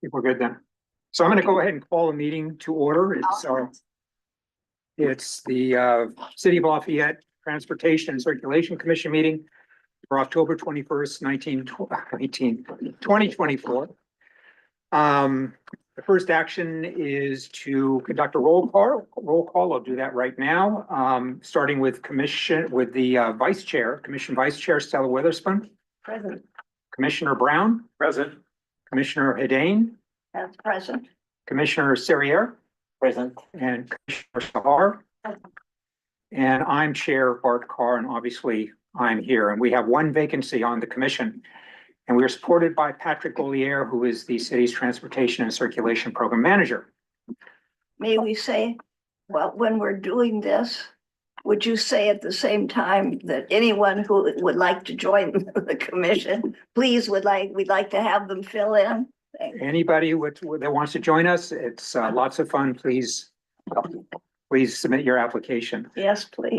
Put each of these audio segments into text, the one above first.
think we're good then. So I'm going to go ahead and call the meeting to order. It's the City of Lafayette Transportation and Circulation Commission meeting for October 21st, 2024. The first action is to conduct a roll call. I'll do that right now. Starting with commission Vice Chair Stella Witherspoon. Present. Commissioner Brown. Present. Commissioner Hedane. That's present. Commissioner Serrier. Present. And Commissioner Sahar. And I'm Chair Bart Carr, and obviously I'm here. And we have one vacancy on the commission. And we are supported by Patrick Golier, who is the city's Transportation and Circulation Program Manager. May we say, well, when we're doing this, would you say at the same time that anyone who would like to join the commission, please we'd like to have them fill in? Anybody that wants to join us, it's lots of fun. Please submit your application. Yes, please.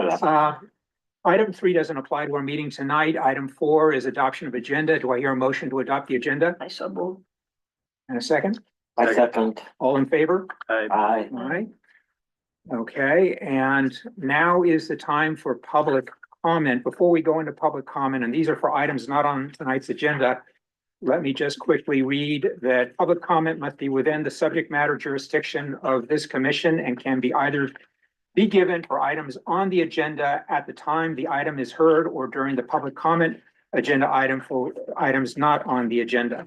Item 3 doesn't apply to our meeting tonight. Item 4 is adoption of agenda. Do I hear a motion to adopt the agenda? I so move. And a second? I second. All in favor? Aye. All right. Okay, and now is the time for public comment. Before we go into public comment, and these are for items not on tonight's agenda, let me just quickly read that public comment must be within the subject matter jurisdiction of this commission and can be either be given for items on the agenda at the time the item is heard or during the public comment agenda item for items not on the agenda.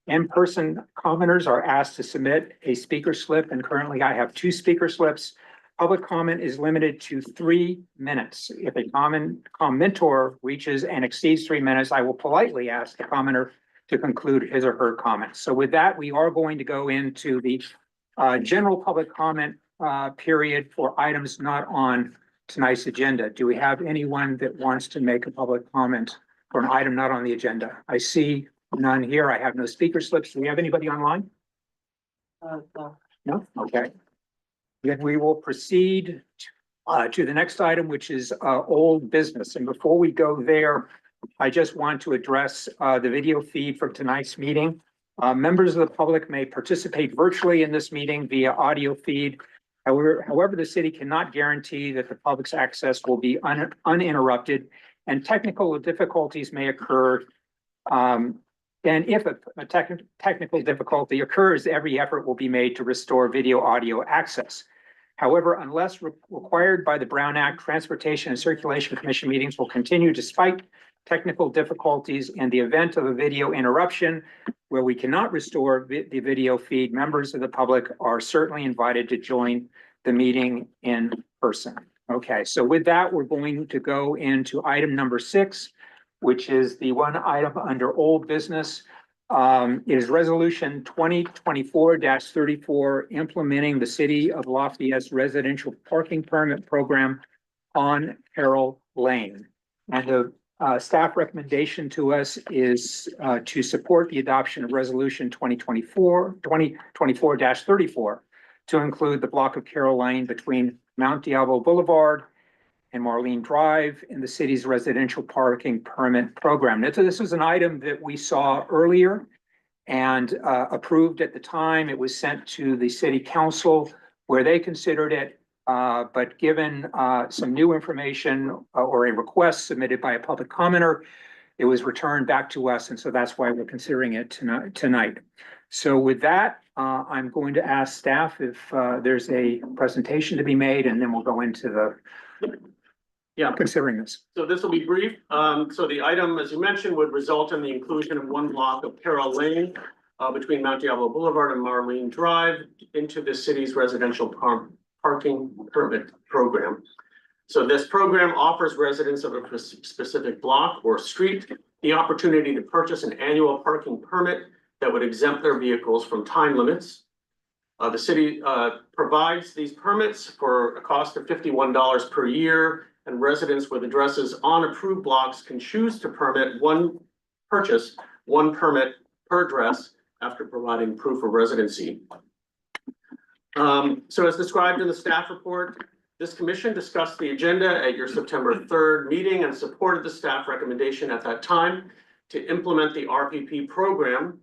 In-person commenters are asked to submit a speaker slip, and currently I have 2 speaker slips. Public comment is limited to 3 minutes. If a commenter reaches and exceeds 3 minutes, I will politely ask the commenter to conclude his or her comments. So with that, we are going to go into the general public comment period for items not on tonight's agenda. Do we have anyone that wants to make a public comment for an item not on the agenda? I see none here. I have no speaker slips. Do we have anybody online? No? Okay. Then we will proceed to the next item, which is old business. And before we go there, I just want to address the video feed from tonight's meeting. Members of the public may participate virtually in this meeting via audio feed. However, the city cannot guarantee that the public's access will be uninterrupted, and technical difficulties may occur. And if a technical difficulty occurs, every effort will be made to restore video audio access. However, unless required by the Brown Act, Transportation and Circulation Commission meetings will continue despite technical difficulties. In the event of a video interruption where we cannot restore the video feed, members of the public are certainly invited to join the meeting in person. Okay, so with that, we're going to go into item number 6, which is the one item under old business. It is resolution 2024-34 implementing the City of Lafayette's residential parking permit program on Carroll Lane. And the staff recommendation to us is to support the adoption of resolution 2024-34 to include the block of Carroll Lane between Mount Diablo Boulevard and Marlene Drive in the city's residential parking permit program. Now, this was an item that we saw earlier and approved at the time. It was sent to the city council where they considered it, but given some new information or a request submitted by a public commenter, it was returned back to us. And so that's why we're considering it tonight. So with that, I'm going to ask staff if there's a presentation to be made, and then we'll go into the considering this. So this will be brief. So the item, as you mentioned, would result in the inclusion of one block of Carroll Lane between Mount Diablo Boulevard and Marlene Drive into the city's residential parking permit program. So this program offers residents of a specific block or street the opportunity to purchase an annual parking permit that would exempt their vehicles from time limits. The city provides these permits for a cost of $51 per year, and residents with addresses on approved blocks can choose to purchase one permit per address after providing proof of residency. So as described in the staff report, this commission discussed the agenda at your September 3rd meeting and supported the staff recommendation at that time to implement the RPP program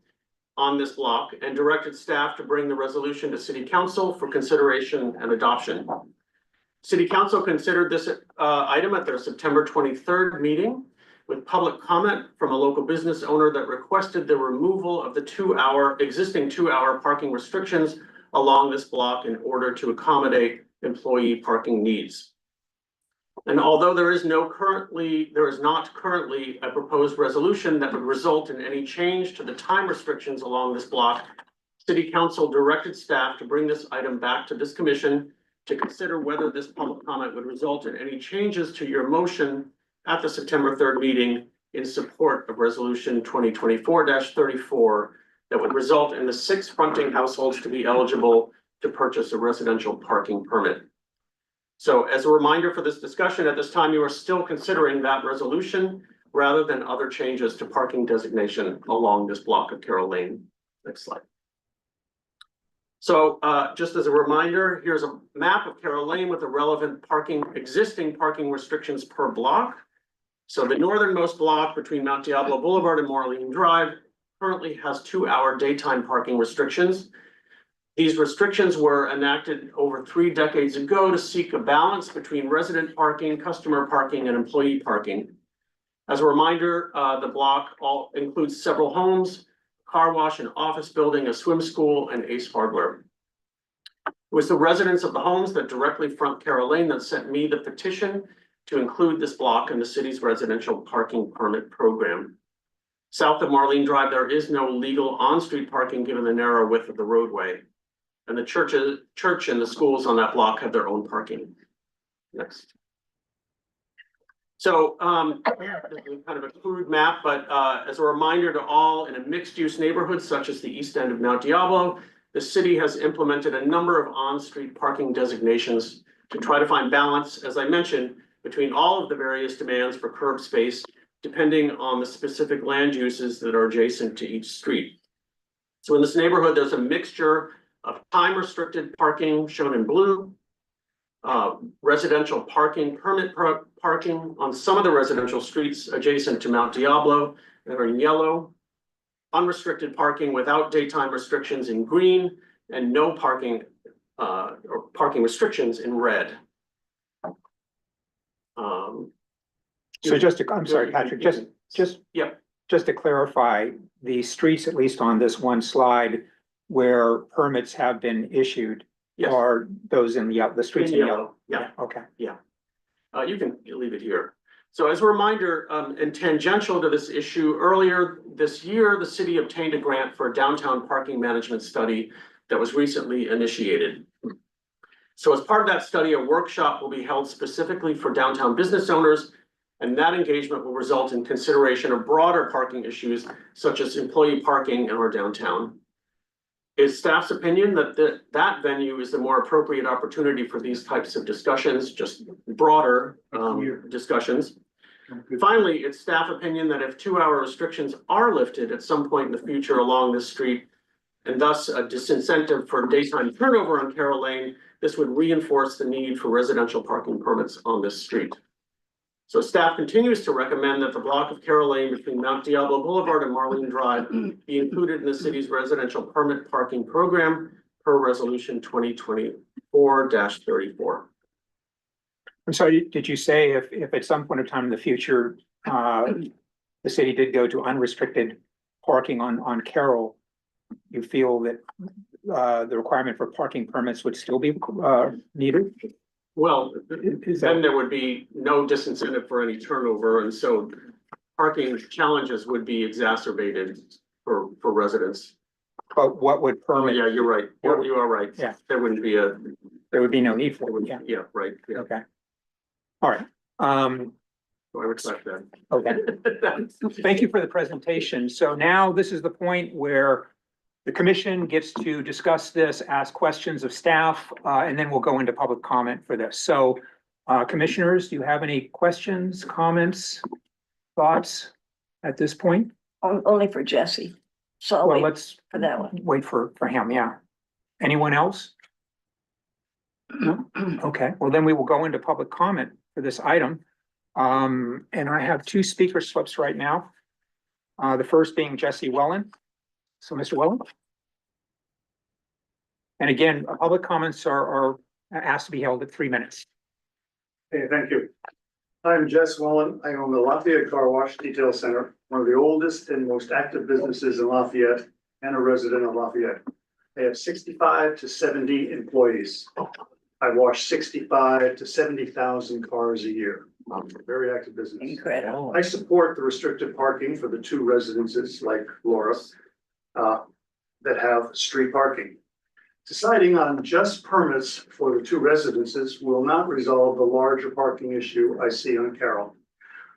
on this block and directed staff to bring the resolution to City Council for consideration and adoption. City Council considered this item at their September 23rd meeting with public comment from a local business owner that requested the removal of the existing 2-hour parking restrictions along this block in order to accommodate employee parking needs. And although there is not currently a proposed resolution that would result in any change to the time restrictions along this block, City Council directed staff to bring this item back to this commission to consider whether this public comment would result in any changes to your motion at the September 3rd meeting in support of resolution 2024-34 that would result in the 6 fronting households to be eligible to purchase a residential parking permit. So as a reminder for this discussion, at this time, you are still considering that resolution rather than other changes to parking designation along this block of Carroll Lane. Next slide. So just as a reminder, here's a map of Carroll Lane with the relevant existing parking restrictions per block. So the northernmost block between Mount Diablo Boulevard and Marlene Drive currently has 2-hour daytime parking restrictions. These restrictions were enacted over 3 decades ago to seek a balance between resident parking, customer parking, and employee parking. As a reminder, the block includes several homes, car wash, an office building, a swim school, and Ace Hardware. It was the residents of the homes that directly front Carroll Lane that sent me the petition to include this block in the city's residential parking permit program. South of Marlene Drive, there is no legal on-street parking given the narrow width of the roadway. And the church and the schools on that block have their own parking. Next. So this is kind of a crude map, but as a reminder to all, in a mixed-use neighborhood such as the east end of Mount Diablo, the city has implemented a number of on-street parking designations to try to find balance, as I mentioned, between all of the various demands for curb space, depending on the specific land uses that are adjacent to each street. So in this neighborhood, there's a mixture of time-restricted parking shown in blue, residential parking, permit parking on some of the residential streets adjacent to Mount Diablo that are in yellow, unrestricted parking without daytime restrictions in green, and no parking or parking restrictions in red. So I'm sorry, Patrick, just to clarify, the streets, at least on this one slide, where permits have been issued, Yes. are those in the streets in yellow? Yeah. Okay. You can leave it here. So as a reminder, and tangential to this issue, earlier this year, the city obtained a grant for a downtown parking management study that was recently initiated. So as part of that study, a workshop will be held specifically for downtown business owners, and that engagement will result in consideration of broader parking issues such as employee parking in our downtown. It's staff's opinion that that venue is the more appropriate opportunity for these types of discussions, just broader discussions. Finally, it's staff opinion that if 2-hour restrictions are lifted at some point in the future along this street, and thus a disincentive for daytime turnover on Carroll Lane, this would reinforce the need for residential parking permits on this street. So staff continues to recommend that the block of Carroll Lane between Mount Diablo Boulevard and Marlene Drive be included in the city's residential permit parking program per resolution 2024-34. I'm sorry, did you say if at some point of time in the future, the city did go to unrestricted parking on Carroll, you feel that the requirement for parking permits would still be needed? Well, then there would be no disincentive for any turnover, and so parking challenges would be exacerbated for residents. But what would Oh, permit? yeah, you're right. You are right. Yeah. There wouldn't be There would be no need for it, yeah, yeah, right. Yeah. okay. All right, So I retract that. okay, thank you for the presentation. So now this is the point where the commission gets to discuss this, ask questions of staff, and then we'll go into public comment for this. So, commissioners, do you have any questions, comments, thoughts at this point? Only for Jesse. So I'll Well, wait let's for that one. wait for him, yeah. Anyone else? No? Okay, well, then we will go into public comment for this item. And I have 2 speaker slips right now. The first being Jesse Wellen. So Mr. Wellen? And again, public comments are asked to be held at 3 minutes. Hey, thank you. I'm Jess Wallen. I own the Lafayette Car Wash Detail Center, one of the oldest and most active businesses in Lafayette and a resident of Lafayette. They have 65 to 70 employees. I wash 65 to 70,000 cars a year. Very active business. Incredible. I support the restricted parking for the two residences like Laura that have street parking. Deciding on just permits for the two residences will not resolve the larger parking issue I see on Carroll.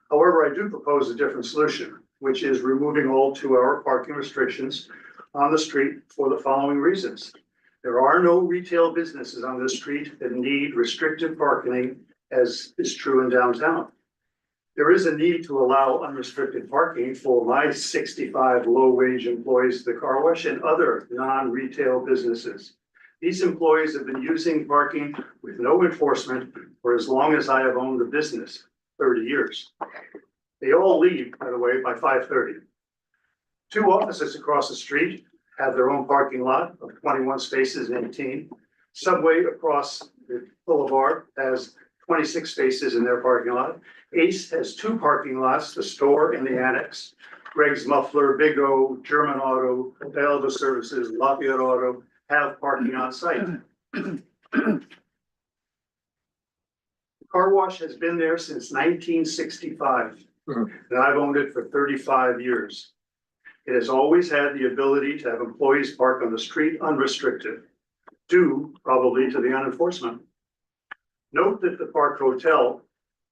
However, I do propose a different solution, which is removing all 2-hour parking restrictions on the street for the following reasons. There are no retail businesses on this street that need restricted parking, as is true in downtown. There is a need to allow unrestricted parking for my 65 low-wage employees at the car wash and other non-retail businesses. These employees have been using parking with no enforcement for as long as I have owned the business, 30 years. They all leave, by the way, by 5:30. Two offices across the street have their own parking lot of 21 spaces and 18. Subway across the boulevard has 26 spaces in their parking lot. Ace has 2 parking lots, the store and the annex. Greg's Muffler, Big O, German Auto, Available Services, Lafayette Auto have parking on site. The car wash has been there since 1965, and I've owned it for 35 years. It has always had the ability to have employees park on the street unrestricted, due probably to the unenforcement. Note that the Park Hotel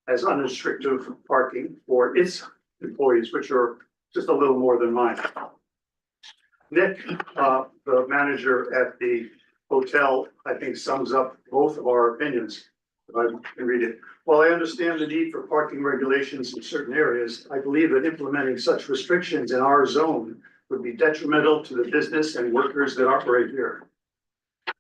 has unrestricted parking for its employees, which are just a little more than mine. Nick, the manager at the hotel, I think sums up both of our opinions. If I can read it. While I understand the need for parking regulations in certain areas, I believe that implementing such restrictions in our zone would be detrimental to the business and workers that operate here.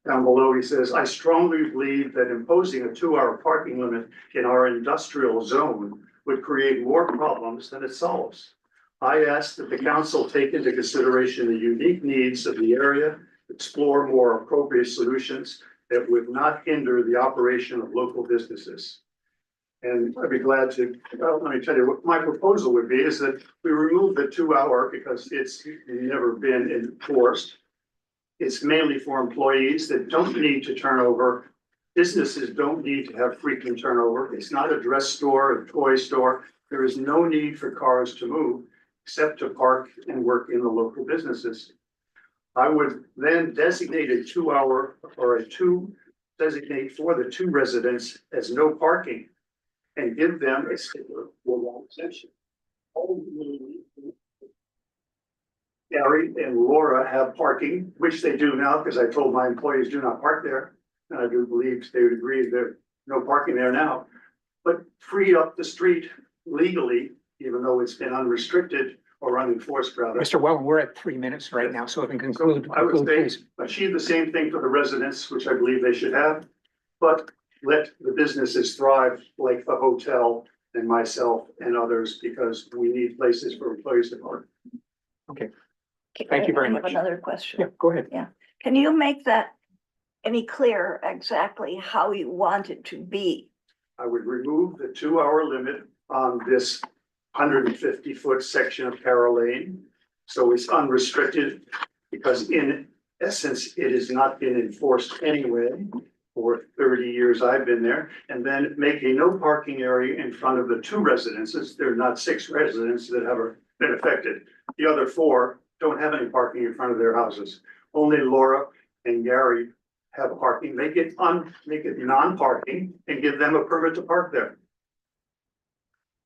Down below, he says, I strongly believe that imposing a 2-hour parking limit in our industrial zone would create more problems than it solves. I ask that the council take into consideration the unique needs of the area, explore more appropriate solutions that would not hinder the operation of local businesses. And I'd be glad to, let me tell you what my proposal would be is that we remove the 2-hour because it's never been enforced. It's mainly for employees that don't need to turn over. Businesses don't need to have frequent turnover. It's not a dress store, a toy store. There is no need for cars to move except to park and work in the local businesses. I would then designate a 2-hour or designate for the 2 residents as no parking and give them a sticker for one exemption. Gary and Laura have parking, which they do now because I told my employees do not park there. And I do believe they would agree there's no parking there now, but free up the street legally, even though it's been unrestricted or unenforced rather. Mr. Wellen, we're at 3 minutes right now, so if we can conclude, I would say please. achieve the same thing for the residents, which I believe they should have, but let the businesses thrive like the hotel and myself and others, because we need places for employees to park. Thank you very I have much. another question. Yeah, go ahead. Can you make that any clearer exactly how you want it to be? I would remove the 2-hour limit on this 150-foot section of Carroll Lane. So it's unrestricted because in essence, it has not been enforced anyway for 30 years I've been there. And then make a no parking area in front of the 2 residences. There are not 6 residents that have been affected. The other 4 don't have any parking in front of their houses. Only Laura and Gary have parking. Make it non-parking and give them a permit to park there.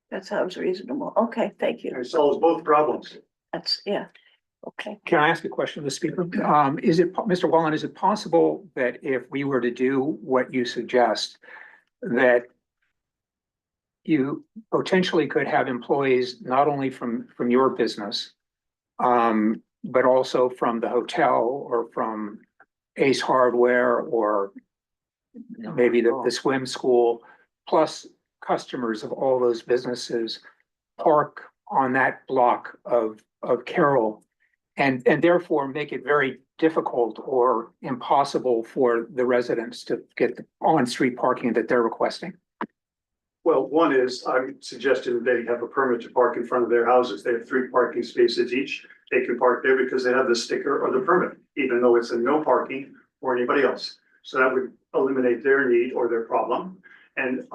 That sounds reasonable. Okay, thank you. It solves both problems. That's, yeah, okay. Can I ask a question of the speaker? Mr. Wallen, is it possible that if we were to do what you suggest, that you potentially could have employees not only from your business, but also from the hotel or from Ace Hardware or maybe the swim school, plus customers of all those businesses park on that block of Carroll and therefore make it very difficult or impossible for the residents to get the on-street parking that they're requesting? Well, one is, I'm suggesting that they have a permit to park in front of their houses. They have 3 parking spaces each. They can park there because they have the sticker or the permit, even though it's a no parking for anybody else. So that would eliminate their need or their problem. And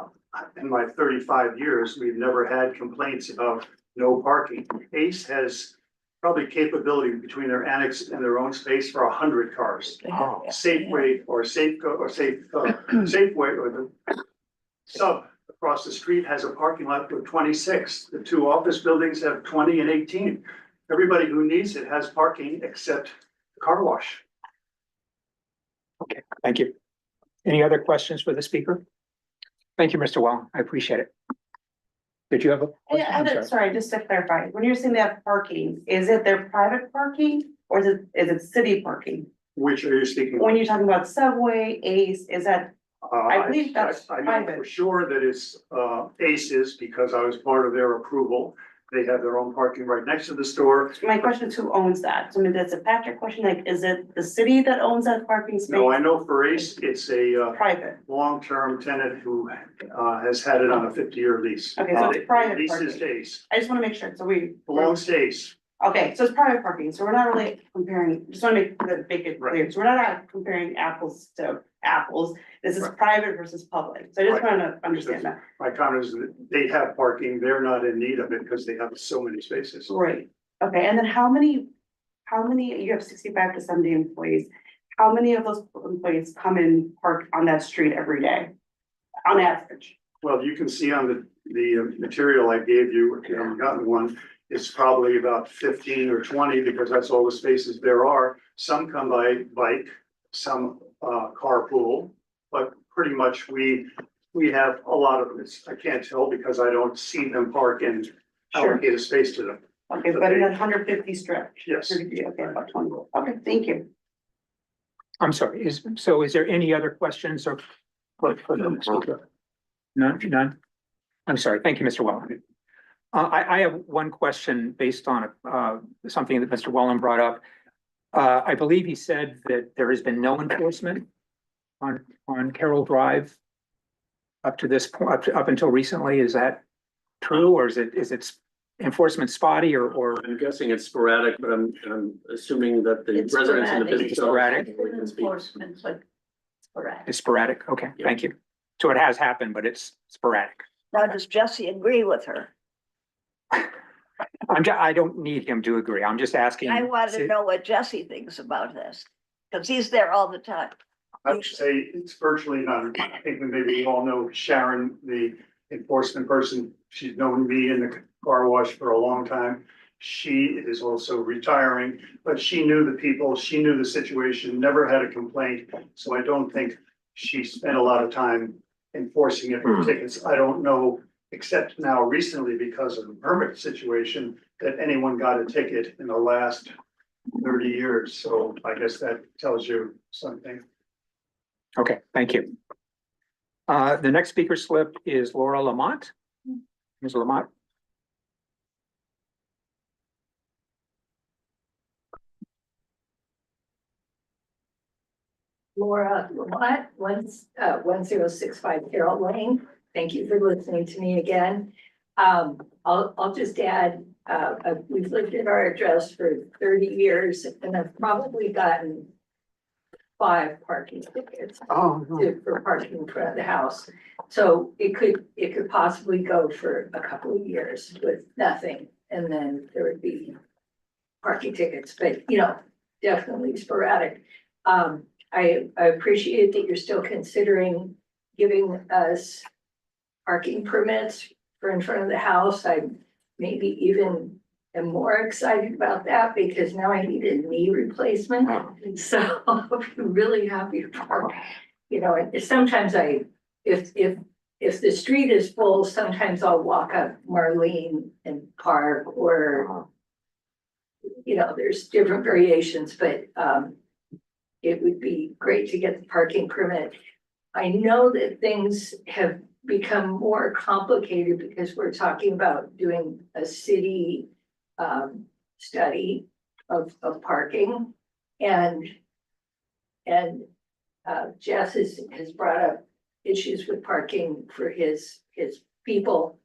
in my 35 years, we've never had complaints about no parking. Ace has probably capability between their annex and their own space for 100 cars. Oh. Safeway or Safeway or the sub across the street has a parking lot with 26. The 2 office buildings have 20 and 18. Everybody who needs it has parking except the car wash. Okay, thank you. Any other questions for the speaker? Thank you, Mr. Well, I appreciate it. Did you have a? question? I'm sorry. Sorry, just to clarify, when you're saying they have parking, is it their private parking or is it city parking? Which are you speaking? When you're talking about Subway, Ace, is that, I believe that's I know private. for sure that it's Aces because I was part of their approval. They have their own parking right next to the store. my question is who owns that? So I mean, that's a Patrick question, like, is it the city that owns that parking space? No, I know for Ace, it's a Private, long-term tenant who has had it on a 50-year lease. okay, so it's private Leases parking. to Ace, I just wanna make sure, so belongs to Ace. okay, so it's private parking, so we're not really comparing, just wanna make it clear, so we're not comparing apples to apples. This is Right. private versus public, so I just Right. wanna understand that. My comment is that they have parking, they're not in need of it because they have so many spaces. Right, okay, and then how many, you have 65 to 70 employees. How many of those employees come and park on that street every day? On average? Well, you can see on the material I gave you, if you haven't gotten one, it's probably about 15 or 20 because that's all the spaces there are. Some come by bike, some carpool, but pretty much we have a lot of this. I can't tell because I don't see them park and Sure. allocate a space to them. Okay, but in that 150 stretch? Yes. Okay, about 20, okay, thank you. I'm sorry, is there any other questions or for the speaker? None? I'm sorry, thank you, Mr. Wellen. I have one question based on something that Mr. Wellen brought up. I believe he said that there has been no enforcement on Carroll Drive up to this point, up until recently. Is that true, or is it enforcement spotty or? I'm guessing it's sporadic, but I'm assuming that the It's residents in the sporadic. business. Sporadic. can speak. Enforcement, but sporadic. It's sporadic? Okay, thank you. So it has happened, but it's sporadic. Now, does Jesse agree with her? I don't need him to agree. I'm just asking. I want to know what Jesse thinks about this, because he's there all the time. I would say it's virtually none. I think maybe we all know Sharon, the enforcement person. She's known me in the car wash for a long time. She is also retiring, but she knew the people, she knew the situation, never had a complaint. So I don't think she spent a lot of time enforcing it for tickets. I don't know, except now recently because of the permit situation, that anyone got a ticket in the last 30 years. So I guess that tells you something. Okay, thank you. The next speaker slip is Laura Lamont. Ms. Lamont. Laura Lamont, 1065 Carroll Lane. Thank you for listening to me again. I'll just add, we've lived at our address for 30 years and I've probably gotten 5 parking tickets for parking in front of the house. So it could possibly go for a couple of years with nothing, and then there would be parking tickets, but definitely sporadic. I appreciate that you're still considering giving us parking permits for in front of the house. I maybe even am more excited about that because now I need a knee replacement. So I'll be really happy to park, and sometimes if the street is full, sometimes I'll walk up Marlene and park, or, there's different variations, but, it would be great to get the parking permit. I know that things have become more complicated because we're talking about doing a city study. of parking. And Jess has brought up issues with parking for his people.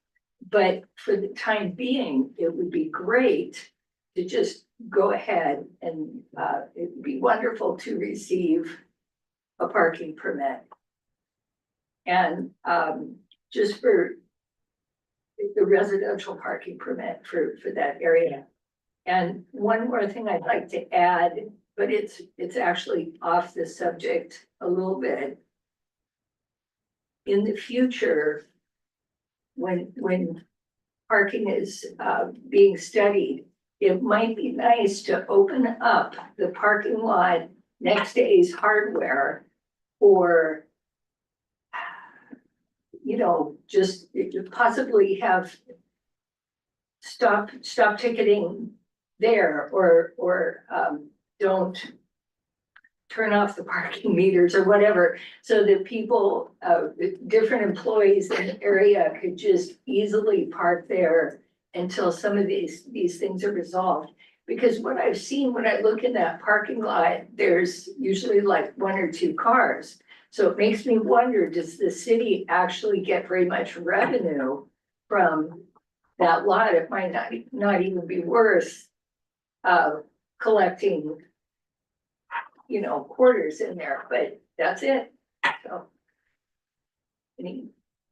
But for the time being, it would be great to just go ahead and it would be wonderful to receive a parking permit. And just for the residential parking permit for that area. And one more thing I'd like to add, but it's actually off the subject a little bit. In the future, when parking is being studied, it might be nice to open up the parking lot next to Ace Hardware or, you know, just possibly have stop ticketing there or don't turn off the parking meters or whatever, so that people, different employees in the area could just easily park there until some of these things are resolved. Because what I've seen when I look in that parking lot, there's usually like 1 or 2 cars. So it makes me wonder, does the city actually get very much revenue from that lot? It might not even be worth collecting, you know, quarters in there, but that's it. So. Any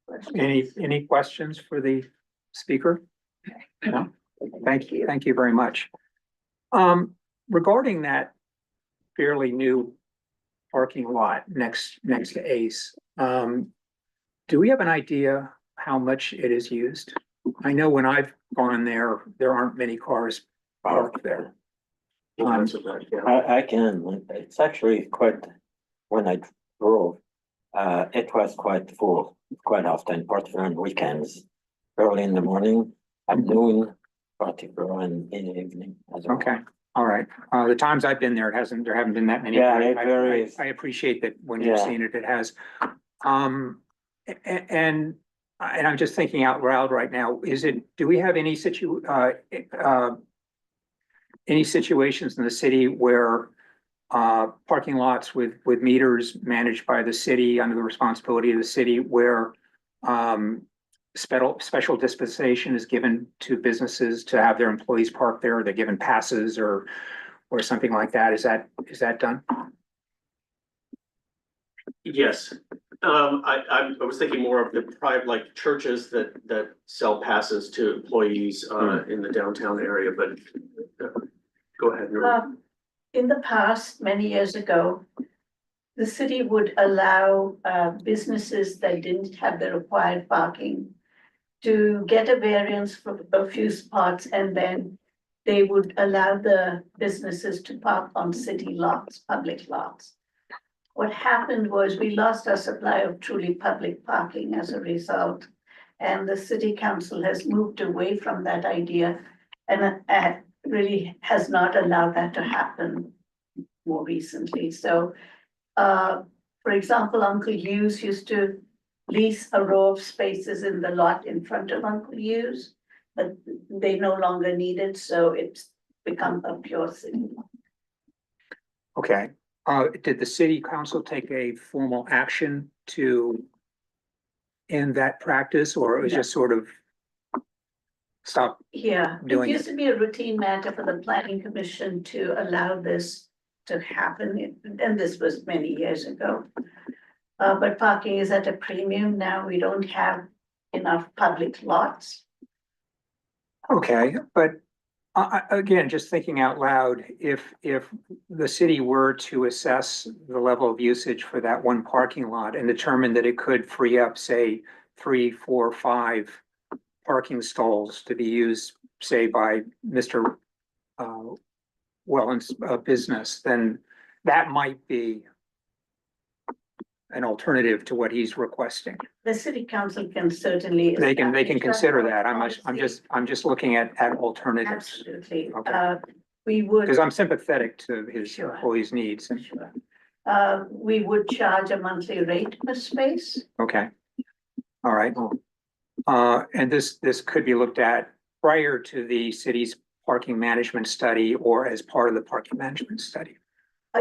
questions? Any questions for the speaker? No? Thank you very much. Regarding that fairly new parking lot next to Ace, do we have an idea how much it is used? I know when I've gone there aren't many cars parked there. I can, it's actually quite, when I drove, it was quite full, quite often, particularly on weekends, early in the morning, at noon, particularly in the evening as well. Okay, all right. The times I've been there, there haven't been that many. Yeah, I- it I- varies. I appreciate that when you've Yeah. seen it, it has. And I'm just thinking out loud right now, do we have any situations in the city where parking lots with meters managed by the city under the responsibility of the city where special dispensation is given to businesses to have their employees park there, they're given passes or something like that? Is that done? Yes, I was thinking more of the private, like churches that sell passes to employees in the downtown area, but go ahead. Nora. In the past, many years ago, the city would allow businesses that didn't have the required parking to get a variance for a few spots, and then they would allow the businesses to park on city lots, public lots. What happened was we lost our supply of truly public parking as a result, and the city council has moved away from that idea and really has not allowed that to happen more recently. So, for example, Uncle Hughes used to lease a row of spaces in the lot in front of Uncle Hughes, but they no longer need it, so it's become a pure city lot. Okay. Did the city council take a formal action to end that practice, or it was No. just sort of stop? Yeah, it Doing used to be a routine matter for the planning commission to allow this to happen, and this was many years ago. But parking is at a premium now. We don't have enough public lots. Okay, but again, just thinking out loud, if the city were to assess the level of usage for that one parking lot and determine that it could free up, say, 3, 4, 5 parking stalls to be used, say, by Mr. Welland's business, then that might be an alternative to what he's requesting. The city council can certainly. They can establish consider that. policy. I'm just looking at alternatives. Absolutely. Okay. We would. Because I'm sympathetic to his Sure. employees' needs. Sure. We would charge a monthly rate per space. Okay. All right. And this could be looked at prior to the city's parking management study or as part of the parking management study.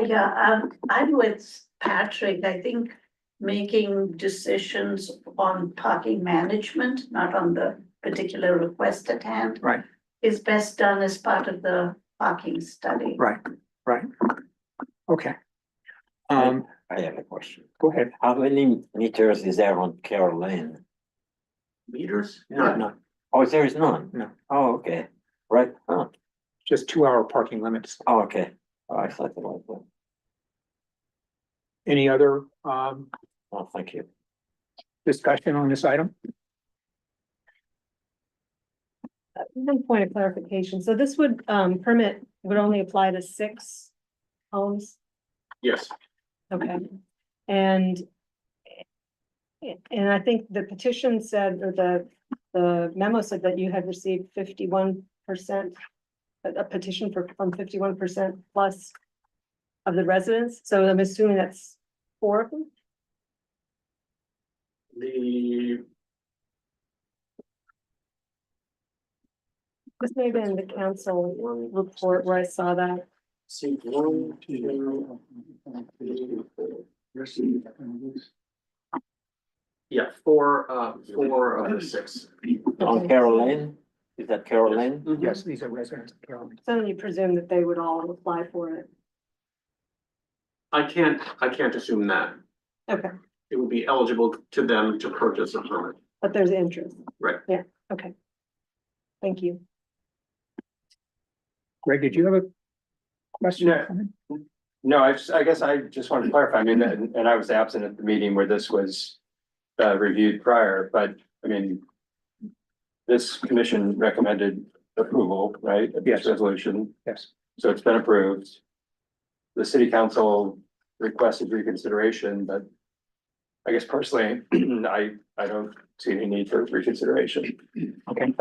Yeah, I'm with Patrick. I think making decisions on parking management, not on the particular request at hand. Right. Is best done as part of the parking study. Right, right. Okay. I have a question. Go ahead. How many meters is there on Carroll Lane? Meters? No, Oh, there is none? no, Oh, okay, right, oh, just 2-hour parking limits. oh, okay. Oh, I thought about that. Any other Oh, thank you. discussion on this item? One point of clarification, so this would, permit would only apply to 6 homes, Yes, okay? And I think the petition said, or the memo said that you had received 51%, a petition from 51% plus of the residents, so I'm assuming that's 4 of them? the, This may have been the council report where I saw that. see, 1, 2, 3, 4. Yeah, four of the 6. On Carroll Lane? Is that Carroll Lane? Yes, these are residents of Carrollton. So you presume that they would all apply for it. I can't assume that. Okay, It would be eligible to them to purchase a permit. but there's interest. Right. Yeah, okay. Thank you. Greg, did you have a question? Yeah. No, I guess I just want to clarify, I mean, and I was absent at the meeting where this was reviewed prior, but I mean, this commission recommended approval, right? Of this Yes. resolution, Yes, so it's been approved. The city council requested reconsideration, but I guess personally, I don't see any need for reconsideration. okay.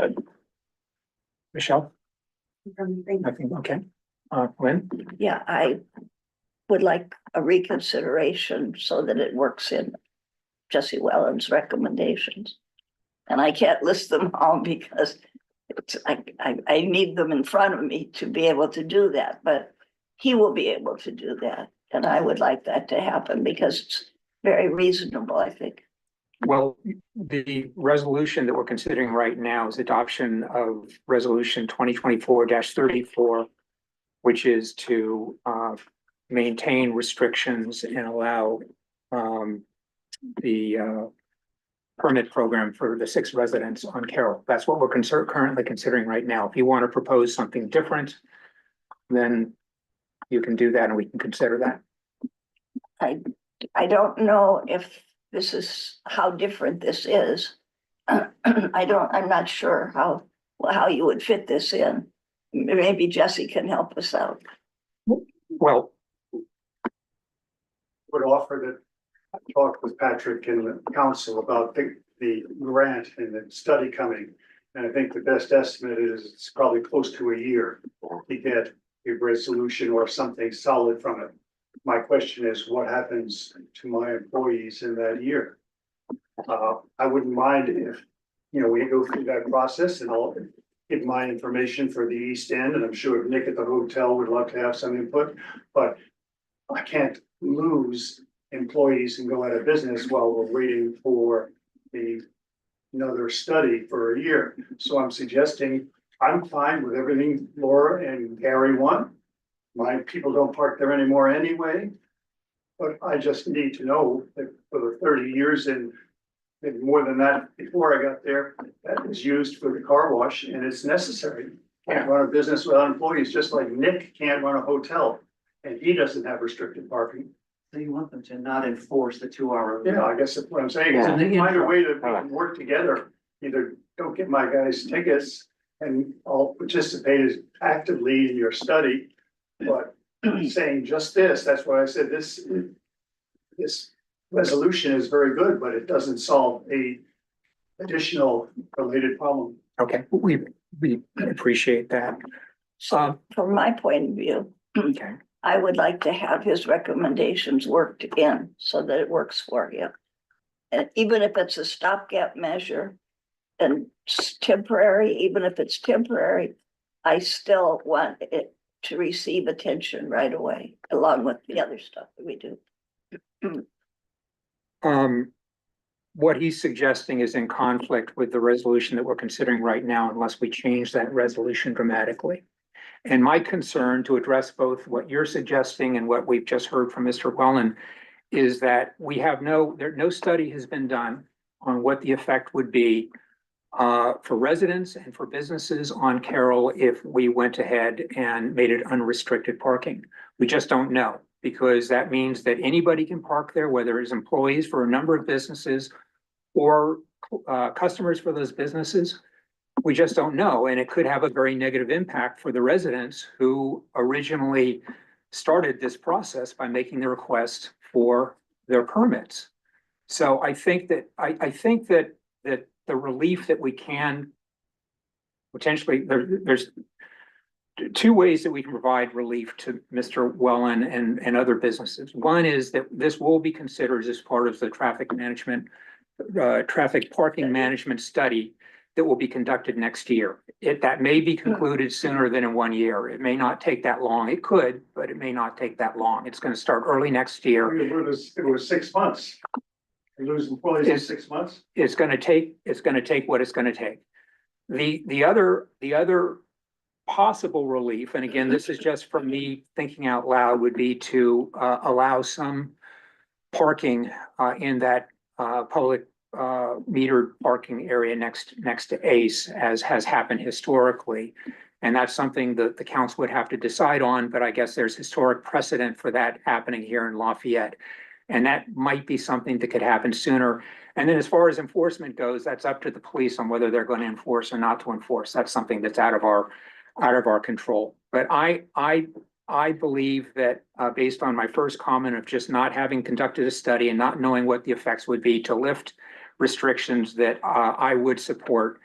Michelle, Thank nothing, okay. Lynn, Yeah, I would like a reconsideration so that it works in Jesse Wellen's recommendations. And I can't list them all because it's, I need them in front of me to be able to do that, but he will be able to do that. And I would like that to happen because it's very reasonable, I think. well, the resolution that we're considering right now is adoption of resolution 2024-34, which is to maintain restrictions and allow the permit program for the 6 residents on Carroll. That's what we're currently considering right now. If you want to propose something different, then you can do that and we can consider that. I don't know if this is how different this is. I'm not sure how you would fit this in. Maybe Jesse can help us out. Well, Would offer to talk with Patrick and the council about the grant and the study coming. And I think the best estimate is it's probably close to a year to get a resolution or something solid from it. My question is, what happens to my employees in that year? I wouldn't mind if, we go through that process and I'll give my information for the East End, and I'm sure Nick at the hotel would love to have some input, but I can't lose employees and go out of business while we're waiting for another study for a year. So I'm suggesting, I'm fine with everything Laura and Gary want. My people don't park there anymore anyway. But I just need to know that for the 30 years and more than that before I got there, that is used for the car wash and it's necessary. Can't run a business without employees, just like Nick can't run a hotel and he doesn't have restricted parking. So you want them to not enforce the 2-hour. Yeah, I guess that's what I'm saying, is find a way to work together, either don't get my guys tickets and I'll participate as actively in your study. But saying just this, that's why I said this resolution is very good, but it doesn't solve a additional related problem. okay, we appreciate that. So from my point of view, Okay, I would like to have his recommendations worked in so that it works for him. And even if it's a stopgap measure and temporary, even if it's temporary, I still want it to receive attention right away, along with the other stuff that we do. What he's suggesting is in conflict with the resolution that we're considering right now unless we change that resolution dramatically. And my concern, to address both what you're suggesting and what we've just heard from Mr. Wellen, is that we have no study has been done on what the effect would be for residents and for businesses on Carroll if we went ahead and made it unrestricted parking. We just don't know, because that means that anybody can park there, whether it's employees for a number of businesses or customers for those businesses. We just don't know, and it could have a very negative impact for the residents who originally started this process by making the request for their permits. So I think that the relief that we can potentially, there's two ways that we can provide relief to Mr. Wellen and other businesses. One is that this will be considered as part of the traffic parking management study that will be conducted next year. That may be concluded sooner than in 1 year. It may not take that long. It could, but it may not take that long. It's going to start early next year. It was 6 months. You lose employees in 6 months? It's going to take what it's going to take. The other possible relief, and again, this is just from me thinking out loud, would be to allow some parking in that public metered parking area next to ACE, as has happened historically. And that's something that the council would have to decide on, but I guess there's historic precedent for that happening here in Lafayette. And that might be something that could happen sooner. And then as far as enforcement goes, that's up to the police on whether they're going to enforce or not to enforce. That's something that's out of our control. But I believe that based on my first comment of just not having conducted a study and not knowing what the effects would be to lift restrictions, that I would support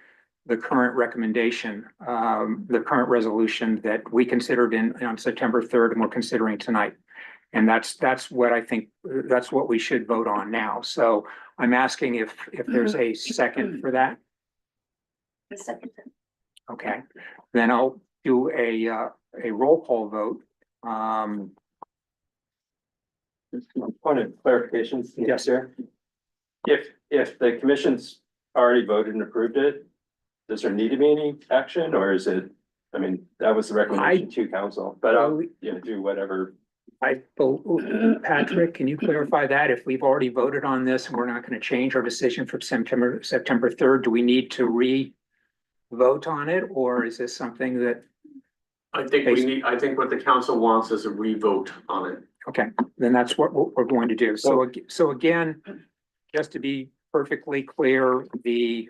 the current recommendation, the current resolution that we considered on September 3rd and we're considering tonight. And that's what I think, that's what we should vote on now. So I'm asking if there's a second for that. A second. Okay, then I'll do a roll call vote. Point of clarification. Yes, sir. If the commission's already voted and approved it, does there need to be any action, or is it, I mean, that was the recommendation to council, but I'll, do whatever. Patrick, can you clarify that? If we've already voted on this and we're not going to change our decision from September 3rd, do we need to re-vote on it, or is this something that? I think what the council wants is a revote on it. Okay, then that's what we're going to do. So again, just to be perfectly clear, the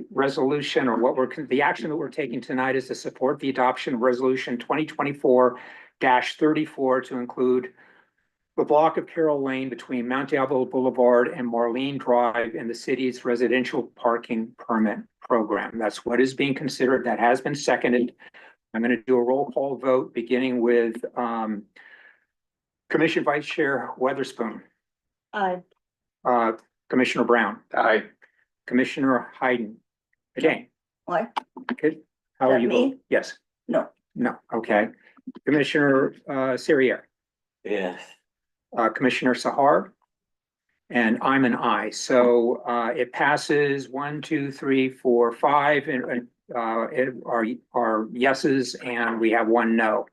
resolution, or the action that we're taking tonight is to support the adoption of resolution 2024-34 to include the block of Carroll Lane between Mount Diablo Boulevard and Marlene Drive in the city's residential parking permit program. That's what is being considered. That has been seconded. I'm going to do a roll call vote, beginning with Commission Vice Chair Weatherspoon. Aye. Commissioner Brown. Aye. Commissioner Hayden. Again. What? Okay. How are you? Me? Voting? Yes. No. No. Okay. Commissioner Syria. Yes. Commissioner Sahar. And I'm an aye. So it passes 1, 2, 3, 4, 5, and are yeses, and we have 1 no.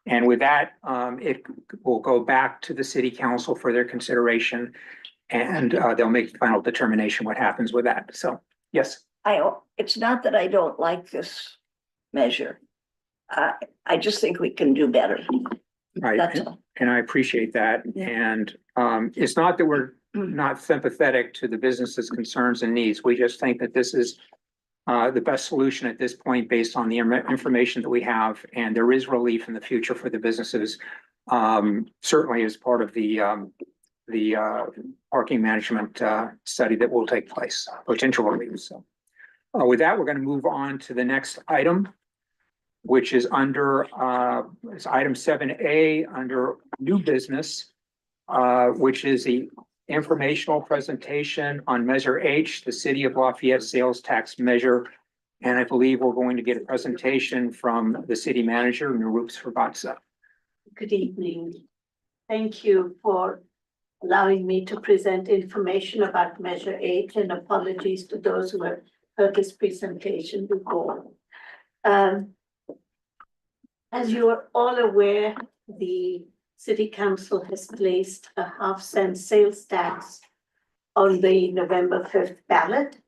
And with that, it will go back to the city council for their consideration, and they'll make the final determination what happens with that. So, yes. It's not that I don't like this measure. I just think we can do better. Right. That's all. And I appreciate that. Yeah. And it's not that we're not sympathetic to the business's concerns and needs. We just think that this is the best solution at this point based on the information that we have. And there is relief in the future for the businesses, certainly as part of the parking management study that will take place, potential relief. So with that, we're going to move on to the next item, which is under it's item 7A under new business, which is the informational presentation on Measure H, the City of Lafayette Sales Tax Measure And I believe we're going to get a presentation from the city manager, Nirup Srivatsa. Good evening. Thank you for allowing me to present information about Measure 8 and apologies to those who have heard this presentation before. As you are all aware, the City Council has placed a half-cent sales tax on the November 5th ballot.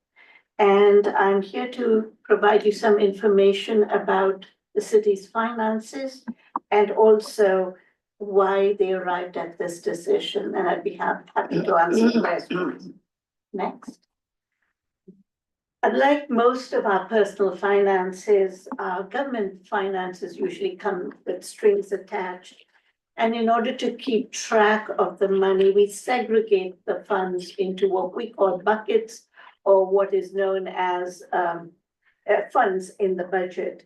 And I'm here to provide you some information about the city's finances and also why they arrived at this decision. And I'd be happy to answer questions. Next. Unlike most of our personal finances, our government finances usually come with strings attached. And in order to keep track of the money, we segregate the funds into what we call buckets, or what is known as funds in the budget.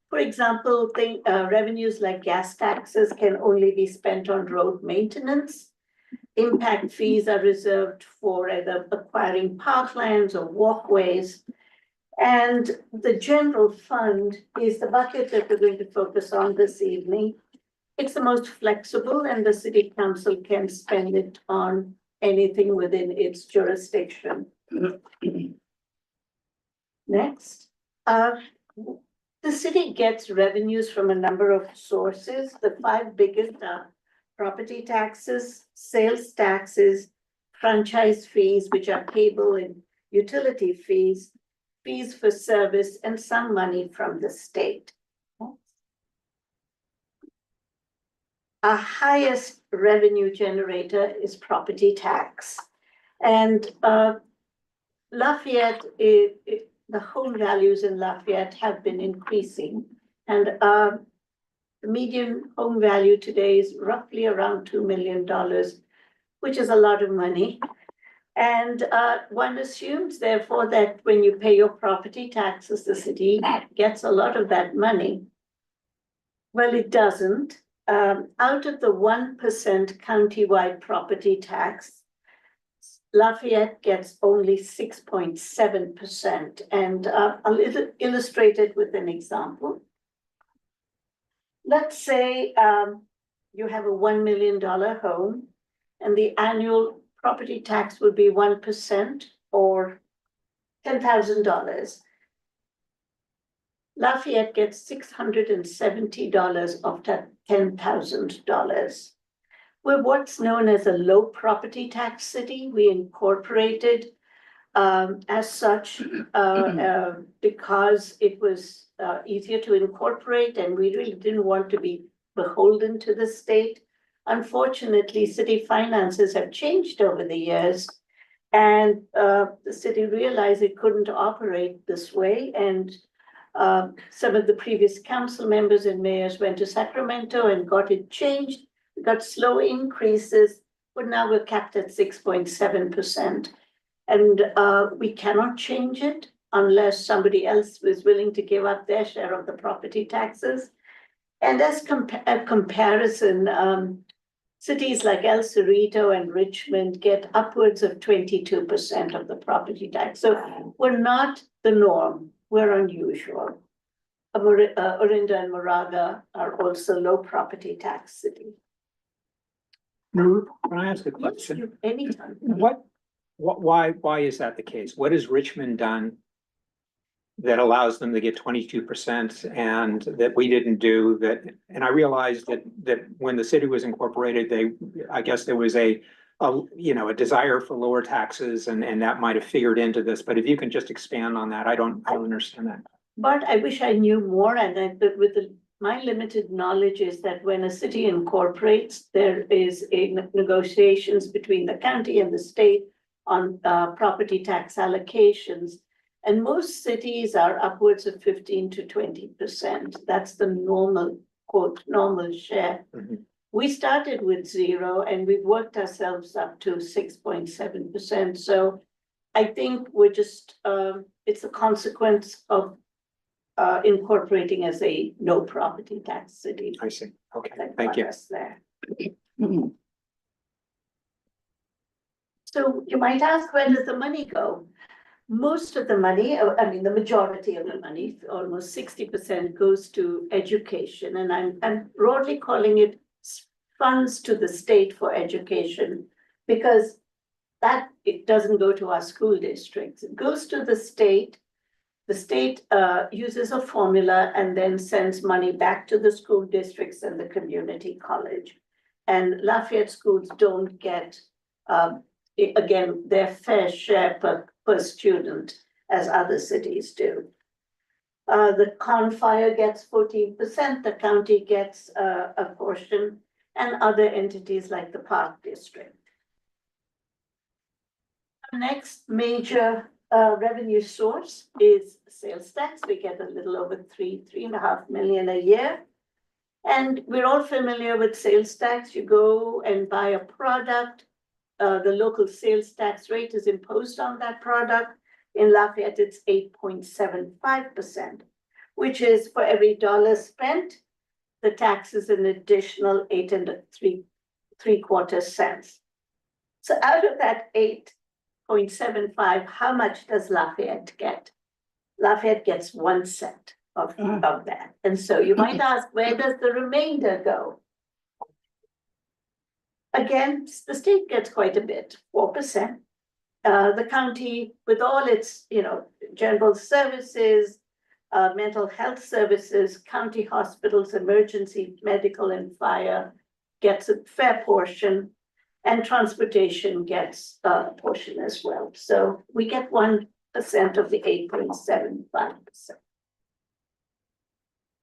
For example, revenues like gas taxes can only be spent on road maintenance. Impact fees are reserved for either acquiring parklands or walkways. And the general fund is the bucket that we're going to focus on this evening. It's the most flexible, and the city council can spend it on anything within its jurisdiction. Next, the city gets revenues from a number of sources. The 5 biggest are property taxes, sales taxes, franchise fees, which are cable and utility fees, fees for service, and some money from the state. Our highest revenue generator is property tax. And Lafayette, the home values in Lafayette have been increasing. And the median home value today is roughly around $2 million, which is a lot of money. And one assumes, therefore, that when you pay your property taxes, the city gets a lot of that money. Well, it doesn't. Out of the 1% countywide property tax, Lafayette gets only 6.7%. And I'll illustrate it with an example. Let's say you have a $1 million home and the annual property tax would be 1% or $10,000. Lafayette gets $670 of that $10,000. We're what's known as a low property tax city. We incorporated as such because it was easier to incorporate, and we really didn't want to be beholden to the state. Unfortunately, city finances have changed over the years, and the city realized it couldn't operate this way. And some of the previous council members and mayors went to Sacramento and got it changed. We got slow increases, but now we're capped at 6.7%. And we cannot change it unless somebody else was willing to give up their share of the property taxes. And as a comparison, cities like El Cerrito and Richmond get upwards of 22% of the property tax. So we're not the norm, we're unusual. Orinda and Moraga are also low property tax cities. Nirup, can I ask a question? Anytime. Why is that the case? What has Richmond done that allows them to get 22% and that we didn't do that? And I realized that when the city was incorporated, I guess there was a desire for lower taxes and that might have figured into this. But if you can just expand on that, I don't understand that. But I wish I knew more, and my limited knowledge is that when a city incorporates, there is negotiations between the county and the state on property tax allocations. And most cities are upwards of 15 to 20%. That's the normal, quote, normal share. Mm-hmm. We started with 0 and we've worked ourselves up to 6.7%. So I think we're just, it's a consequence of incorporating as a no property tax city. I see. Okay, thank you. There. So you might ask, where does the money go? most of the money, I mean, the majority of the money, almost 60% goes to education. And I'm broadly calling it funds to the state for education, because that it doesn't go to our school districts. It goes to the state. The state uses a formula and then sends money back to the school districts and the community college. And Lafayette schools don't get, again, their fair share per student as other cities do. The Con Fire gets 14%, the county gets a portion, and other entities like the Park District. Next major revenue source is sales tax. We get a little over 3.5 million a year. And we're all familiar with sales tax. You go and buy a product, the local sales tax rate is imposed on that product. In Lafayette, it's 8.75%, which is for every dollar spent, the tax is an additional 8 3/4 cents. So out of that 8.75, how much does Lafayette get? Lafayette gets 1 cent of that. And so you might ask, where does the remainder go? Again, the state gets quite a bit, 4%. The county, with all its, general services, mental health services, county hospitals, emergency, medical, and fire gets a fair portion, and transportation gets a portion as well. So we get 1% of the 8.75%.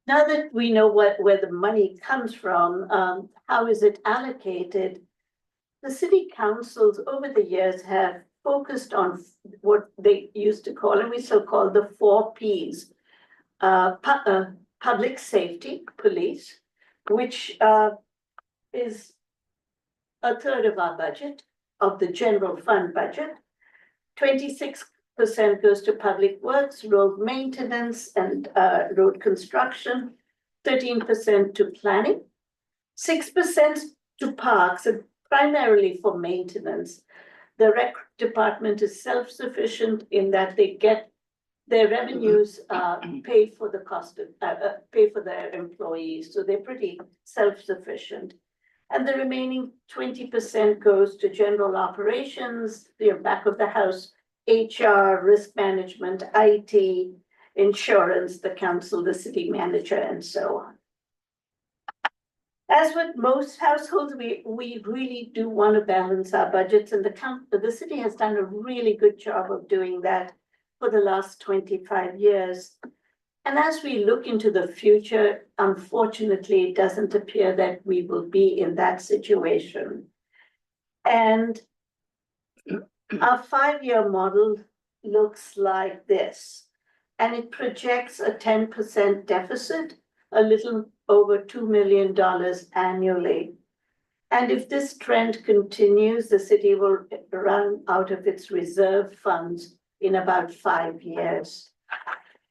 Now that we know where the money comes from, how is it allocated? The city councils over the years have focused on what they used to call, and we still call the 4 Ps. Public safety, police, which is a third of our budget, of the general fund budget. 26% goes to public works, road maintenance, and road construction. 13% to planning. 6% to parks, and primarily for maintenance. The rec department is self-sufficient in that they get their revenues pay for the cost of pay for their employees, so they're pretty self-sufficient. And the remaining 20% goes to general operations, the back of the house, HR, risk management, IT, insurance, the council, the city manager, and so on. As with most households, we really do want to balance our budgets, and the city has done a really good job of doing that for the last 25 years. And as we look into the future, unfortunately, it doesn't appear that we will be in that situation. And our 5-year model looks like this, and it projects a 10% deficit, a little over $2 million annually. And if this trend continues, the city will run out of its reserve funds in about 5 years.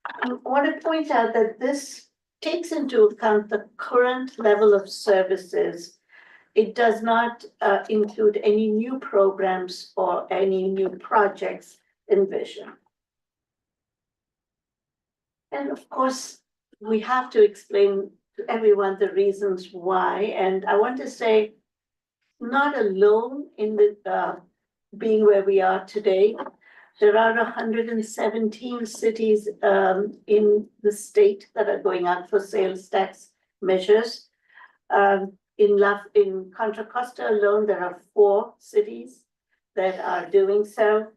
I want to point out that this takes into account the current level of services. It does not include any new programs or any new projects envisioned. And of course, we have to explain to everyone the reasons why. And I want to say, not alone in the being where we are today. There are 117 cities in the state that are going out for sales tax measures. In Contra Costa alone, there are 4 cities that are doing so.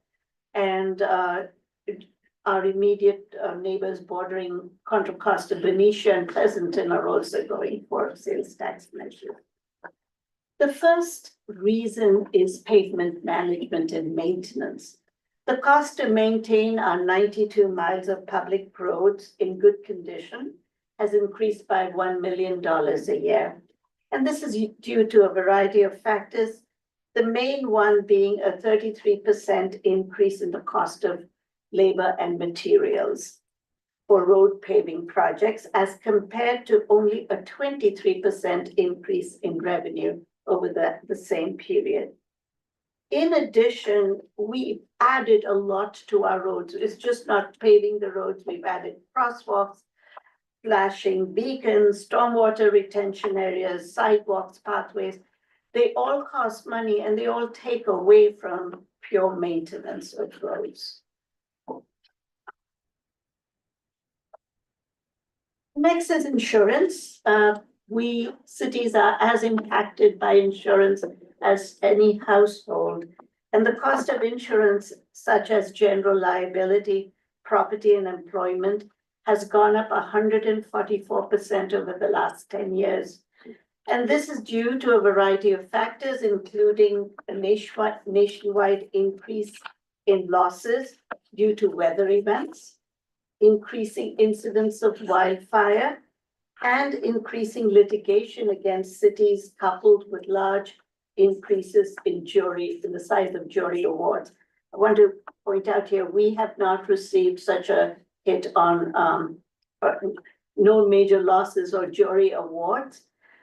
And our immediate neighbors bordering Contra Costa, Benicia, and Pleasanton are also going for sales tax measures. The first reason is pavement management and maintenance. The cost to maintain our 92 miles of public roads in good condition has increased by $1 million a year. And this is due to a variety of factors, the main one being a 33% increase in the cost of labor and materials for road paving projects, as compared to only a 23% increase in revenue over the same period. in addition, we added a lot to our roads. It's just not paving the roads. We've added crosswalks, flashing beacons, stormwater retention areas, sidewalks, pathways. They all cost money and they all take away from pure maintenance of roads. Next is insurance. We cities are as impacted by insurance as any household. And the cost of insurance, such as general liability, property and employment, has gone up 144% over the last 10 years. And this is due to a variety of factors, including a nationwide increase in losses due to weather events, increasing incidents of wildfire, and increasing litigation against cities coupled with large increases in the size of jury awards. I want to point out here, we have not received such a hit on no major losses or jury awards,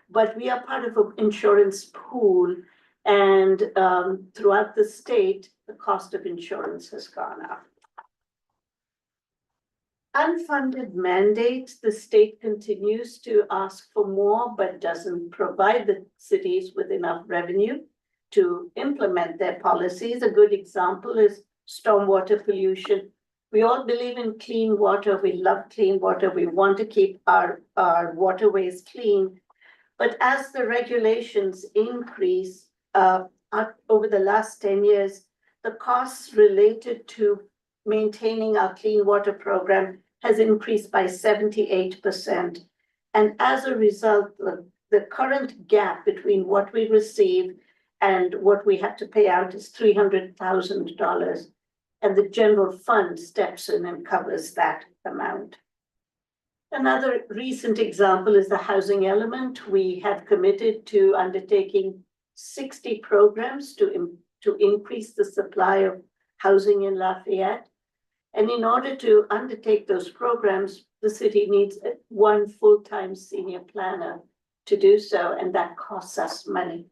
but we are part of an insurance pool, and throughout the state, the cost of insurance has gone up. Unfunded mandates, the state continues to ask for more, but doesn't provide the cities with enough revenue to implement their policies. A good example is stormwater pollution. We all believe in clean water. We love clean water. We want to keep our waterways clean. But as the regulations increase over the last 10 years, the costs related to maintaining our clean water program has increased by 78%. And as a result, the current gap between what we receive and what we have to pay out is $300,000. And the general fund steps in and covers that amount. Another recent example is the housing element. We have committed to undertaking 60 programs to increase the supply of housing in Lafayette. And in order to undertake those programs, the city needs one full-time senior planner to do so, and that costs us money.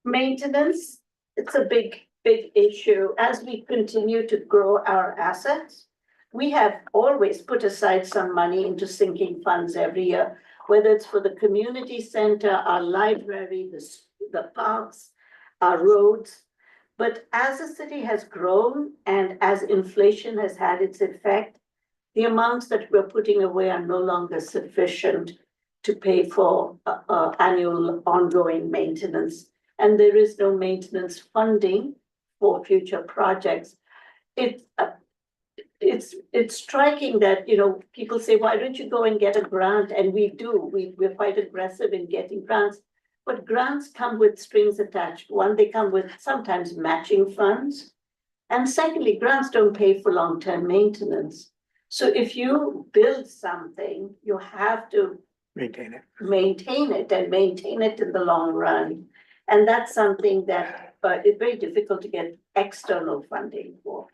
Maintenance, it's a big issue. As we continue to grow our assets, we have always put aside some money into sinking funds every year, whether it's for the community center, our library, the parks, our roads. But as the city has grown and as inflation has had its effect, the amounts that we're putting away are no longer sufficient to pay for annual ongoing maintenance. And there is no maintenance funding for future projects. It's striking that, people say, why don't you go and get a grant? And we do, we're quite aggressive in getting grants. But grants come with strings attached. One, they come with sometimes matching funds. And secondly, grants don't pay for long-term maintenance. So if you build something, you have to maintain it and maintain it in the long run. And that's something that is very difficult to get external funding for.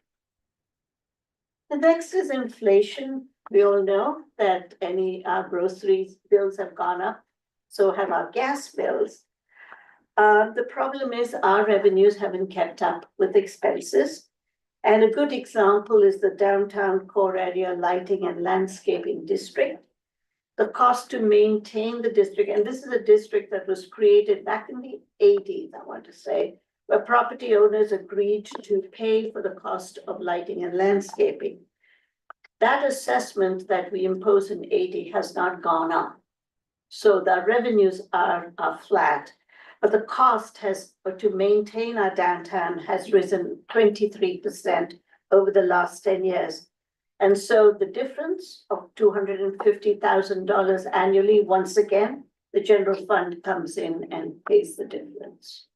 The next is inflation. We all know that our groceries bills have gone up. So have our gas bills. The problem is our revenues haven't kept up with expenses. And a good example is the downtown core area lighting and landscaping district. The cost to maintain the district, and this is a district that was created back in the 80s, I want to say, where property owners agreed to pay for the cost of lighting and landscaping. That assessment that we imposed in 80 has not gone up. So the revenues are flat, but the cost to maintain our downtown has risen 23% over the last 10 years. And so the difference of $250,000 annually, once again, the general fund comes in and pays the difference.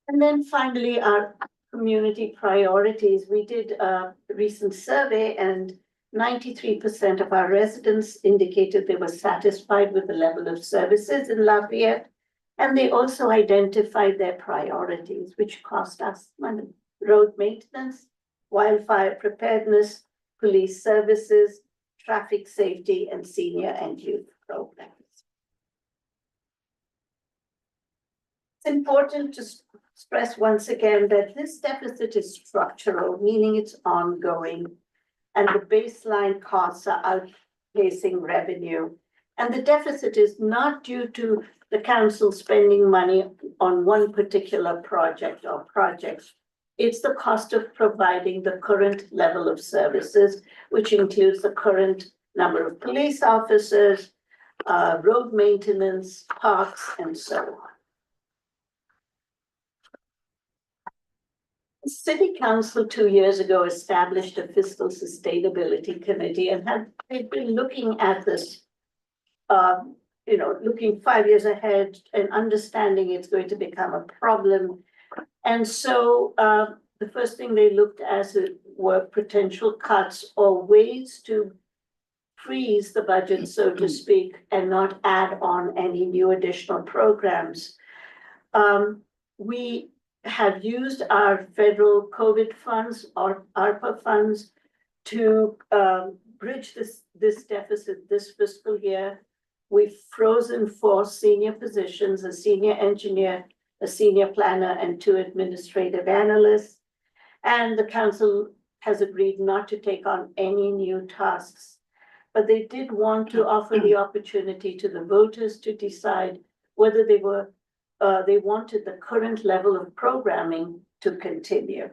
And then finally, our community priorities. We did a recent survey and 93% of our residents indicated they were satisfied with the level of services in Lafayette. And they also identified their priorities, which cost us money: road maintenance, wildfire preparedness, police services, traffic safety, and senior and youth programs. It's important to stress once again that this deficit is structural, meaning it's ongoing. And the baseline costs are outpacing revenue. And the deficit is not due to the council spending money on one particular project or projects. It's the cost of providing the current level of services, which includes the current number of police officers, road maintenance, parks, and so on. The City Council 2 years ago established a fiscal sustainability committee and they've been looking at this, looking 5 years ahead and understanding it's going to become a problem. And so the first thing they looked at were potential cuts or ways to freeze the budget, so to speak, and not add on any new additional programs. We have used our federal COVID funds or ARPA funds to bridge this deficit this fiscal year. We've frozen 4 senior positions, a senior engineer, a senior planner, and 2 administrative analysts. And the council has agreed not to take on any new tasks. But they did want to offer the opportunity to the voters to decide whether they wanted the current level of programming to continue.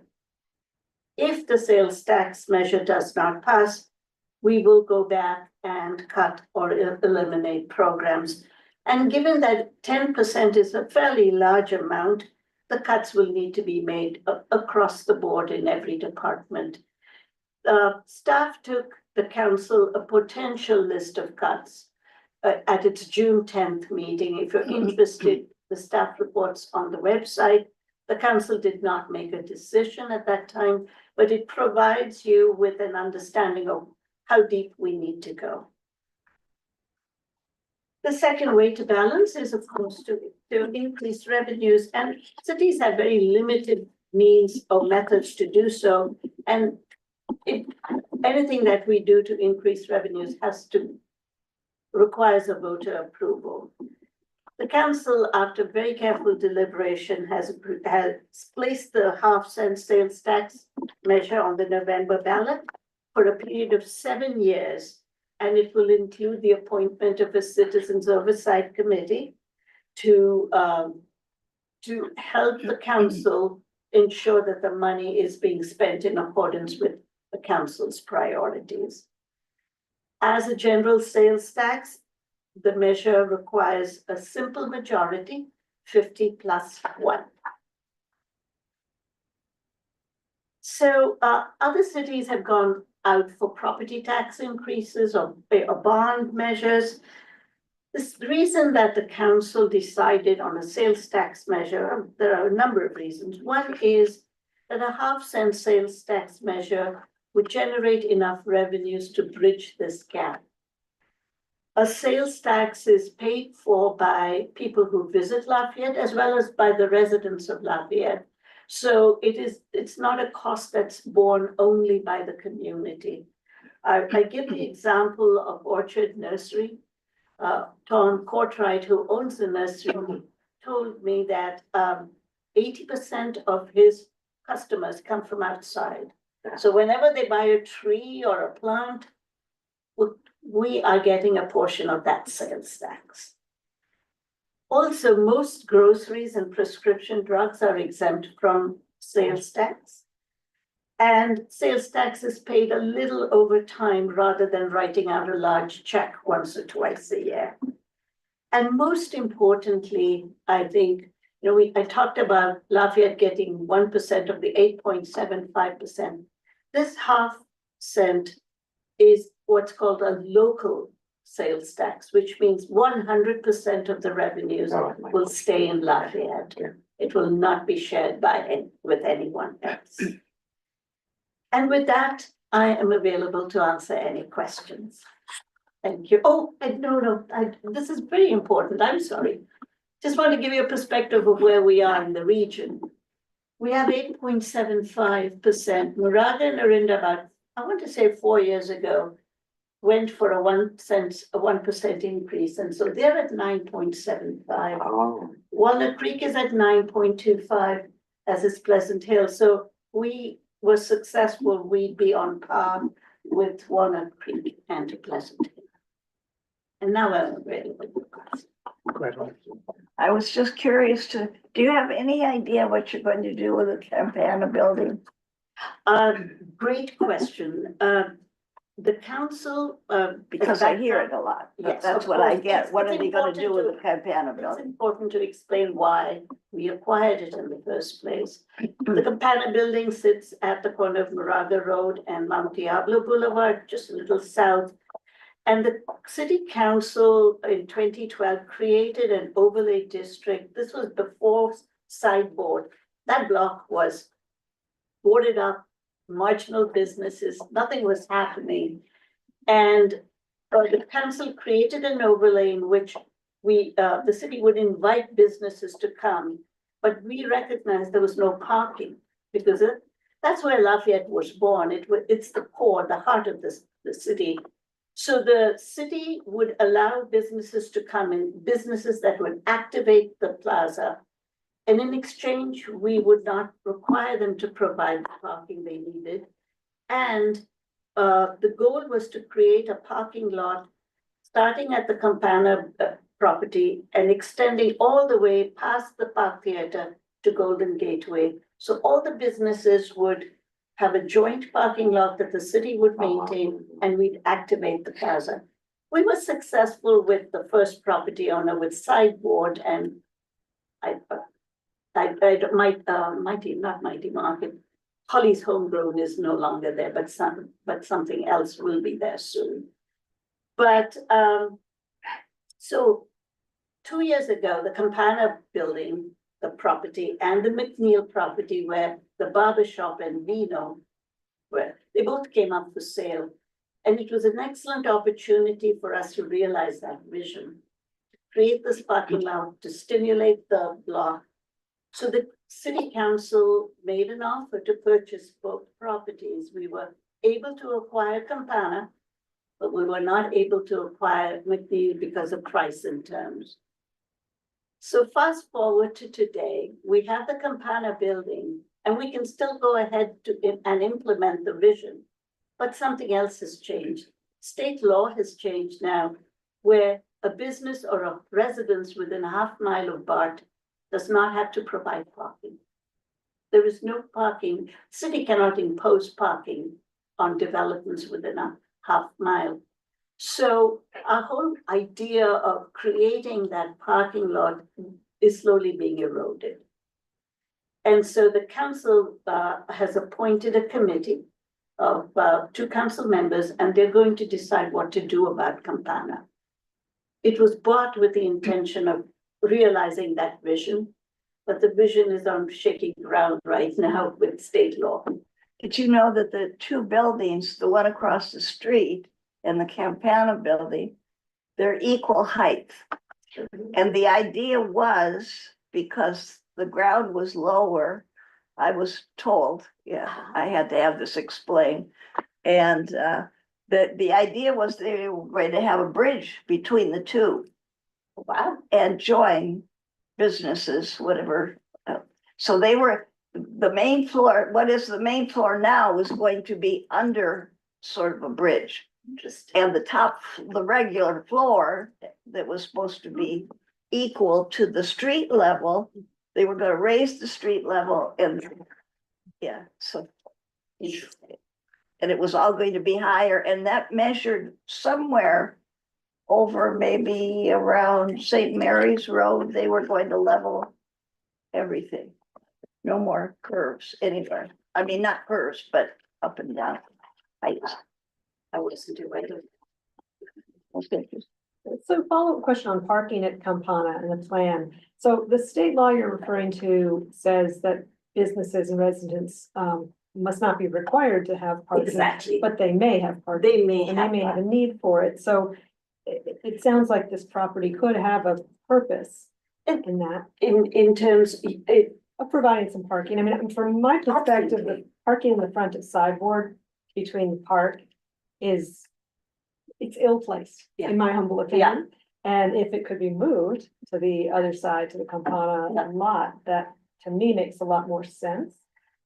If the sales tax measure does not pass, we will go back and cut or eliminate programs. And given that 10% is a fairly large amount, the cuts will need to be made across the board in every department. Staff took the council a potential list of cuts at its June 10th meeting. If you're interested, the staff reports on the website. The council did not make a decision at that time, but it provides you with an understanding of how deep we need to go. The second way to balance is, of course, to increase revenues, and cities have very limited means or methods to do so. And anything that we do to increase revenues requires a voter approval. The council, after very careful deliberation, has placed the half-cent sales tax measure on the November ballot for a period of 7 years. And it will include the appointment of a citizens oversight committee to help the council ensure that the money is being spent in accordance with the council's priorities. As a general sales tax, the measure requires a simple majority, 50+1. So other cities have gone out for property tax increases or bond measures. The reason that the council decided on a sales tax measure, there are a number of reasons. One is that a half-cent sales tax measure would generate enough revenues to bridge this gap. A sales tax is paid for by people who visit Lafayette as well as by the residents of Lafayette. So it's not a cost that's borne only by the community. I give the example of Orchard Nursery. Tom Courtright, who owns the nursery, told me that 80% of his customers come from outside. So whenever they buy a tree or a plant, we are getting a portion of that sales tax. Also, most groceries and prescription drugs are exempt from sales tax. And sales tax is paid a little over time rather than writing out a large check once or twice a year. And most importantly, I think, I talked about Lafayette getting 1% of the 8.75%. This half-cent is what's called a local sales tax, which means 100% of the revenues will stay in Lafayette. It will not be shared with anyone else. And with that, I am available to answer any questions. Thank you. Oh, this is very important. I'm sorry. Just want to give you a perspective of where we are in the region. We have 8.75%. Moraga and Orinda, about, I want to say 4 years ago, went for a 1% increase, and so they're at 9.75. Oh, Walnut Creek is at 9.25, as is Pleasant Hill, so we were successful, we'd be on par with Walnut Creek and Pleasant Hill. And now I'm available. I was just curious do you have any idea what you're going to do with the Campana building? Great question. The council, Because I hear it a lot. Yes, That's of what I course. get. What It's are they gonna do with the important Campana it's building? important to explain why we acquired it in the first place. The Campana building sits at the corner of Moraga Road and Mount Diablo Boulevard, just a little south. And the city council in 2012 created an overlay district. This was before sideboard. That block was boarded up, marginal businesses, nothing was happening. And the council created an overlay in which the city would invite businesses to come. But we recognized there was no parking because that's where Lafayette was born. It's the core, the heart of the city. So the city would allow businesses to come in, businesses that would activate the plaza. And in exchange, we would not require them to provide the parking they needed. And the goal was to create a parking lot starting at the Campana property and extending all the way past the Park Theater to Golden Gateway. So all the businesses would have a joint parking lot that the city would maintain, and we'd activate the plaza. We were successful with the first property owner with sideboard, and Mighty Market. Holly's Homegrown is no longer there, but something else will be there soon. But so 2 years ago, the Campana building, the property, and the McNeil property where the barber shop and Vino were, they both came up for sale. And it was an excellent opportunity for us to realize that vision, to create this parking lot, to stimulate the block. So the city council made an offer to purchase both properties. We were able to acquire Campana, but we were not able to acquire McNeil because of price and terms. So fast forward to today, we have the Campana building and we can still go ahead and implement the vision, but something else has changed. State law has changed now, where a business or a residence within a half mile of BART does not have to provide parking. There is no parking. City cannot impose parking on developments within a half mile. So our whole idea of creating that parking lot is slowly being eroded. And so the council has appointed a committee of 2 council members, and they're going to decide what to do about Campana. It was bought with the intention of realizing that vision, but the vision is on shaky ground right now with state law. Did you know that the 2 buildings, the one across the street and the Campana building, they're equal height? And the idea was, because the ground was lower, I was told, I had to have this explained. And the idea was they were going to have a bridge between the 2. Wow. And join businesses, whatever. So they were, the main floor, what is the main floor now is going to be under sort of a bridge. And the top, the regular floor that was supposed to be equal to the street level, they were going to raise the street level and so. And it was all going to be higher, and that measured somewhere over maybe around St. Mary's Road. They were going to level everything. No more curves anywhere. I mean, not curves, but up and down heights. I wasn't aware of it. So follow-up question on parking at Campana and the plan. So the state law you're referring to says that businesses and residents must not be required to have parking. Exactly. But they may have parking. They may and have they may have a need for it. So it sounds like this property could have a purpose in that. In terms, Of providing some parking. I mean, from my perspective, the parking in the front of Sideboard between the park is it's ill-placed, Yeah. in my humble opinion. And if it could be moved to the other side, to the Campana lot, that to me makes a lot more sense.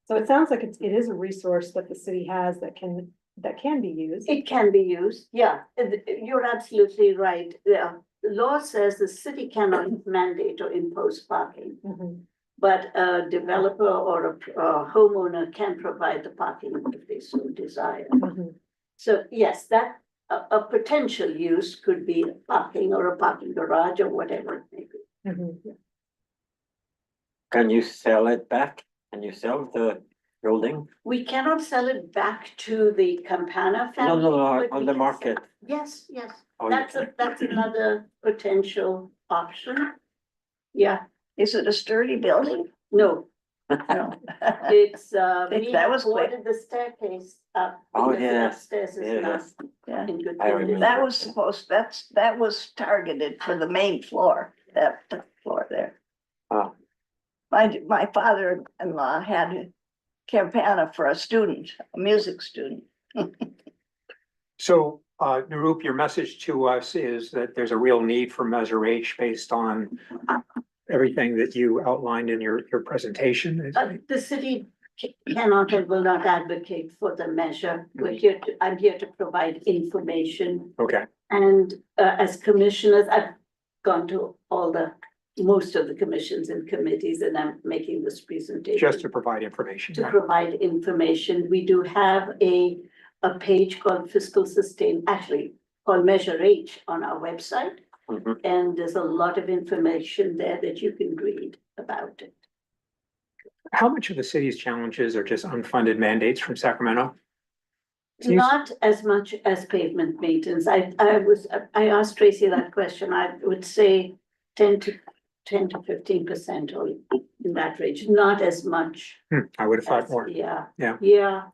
So it sounds like it is a resource that the city has that can be used. It can be used, yeah, you're absolutely right. The law says the city cannot mandate or impose parking. Mhm. But a developer or a homeowner can provide the parking if they so desire. Mhm. So yes, that a potential use could be parking or a parking garage or whatever it may be. Mhm. Can you sell it back? Can you sell the building? We cannot sell it back to the Campana No, family. no, but on we the can market. sell- Yes, yes, Oh, that's another potential option. Yeah, Is it a sturdy building? no, No. it's Think that was quick. ordered the staircase up. Oh, because the yes, Upstairs is not yes. Yeah. in good I condition. That was that was targeted for the main floor, that floor there. Oh. My father-in-law had a Campana for a student, a music student. So, Narup, your message to us is that there's a real need for Measure H based on everything that you outlined in your presentation. The city cannot and will not advocate for the measure. I'm here to provide information. Okay, And as commissioners, I've gone to most of the commissions and committees, and I'm making this presentation. just to provide information. To provide information. We do have a page called Fiscal Sustain, actually called Measure H on our website. Mhm. And there's a lot of information there that you can read about it. How much of the city's challenges are just unfunded mandates from Sacramento? Seems- Not as much as pavement maintenance. I asked Tracy that question. I would say 10 to 15% or in that range, not as much. I would have thought as- more. Yeah. Yeah. Yeah.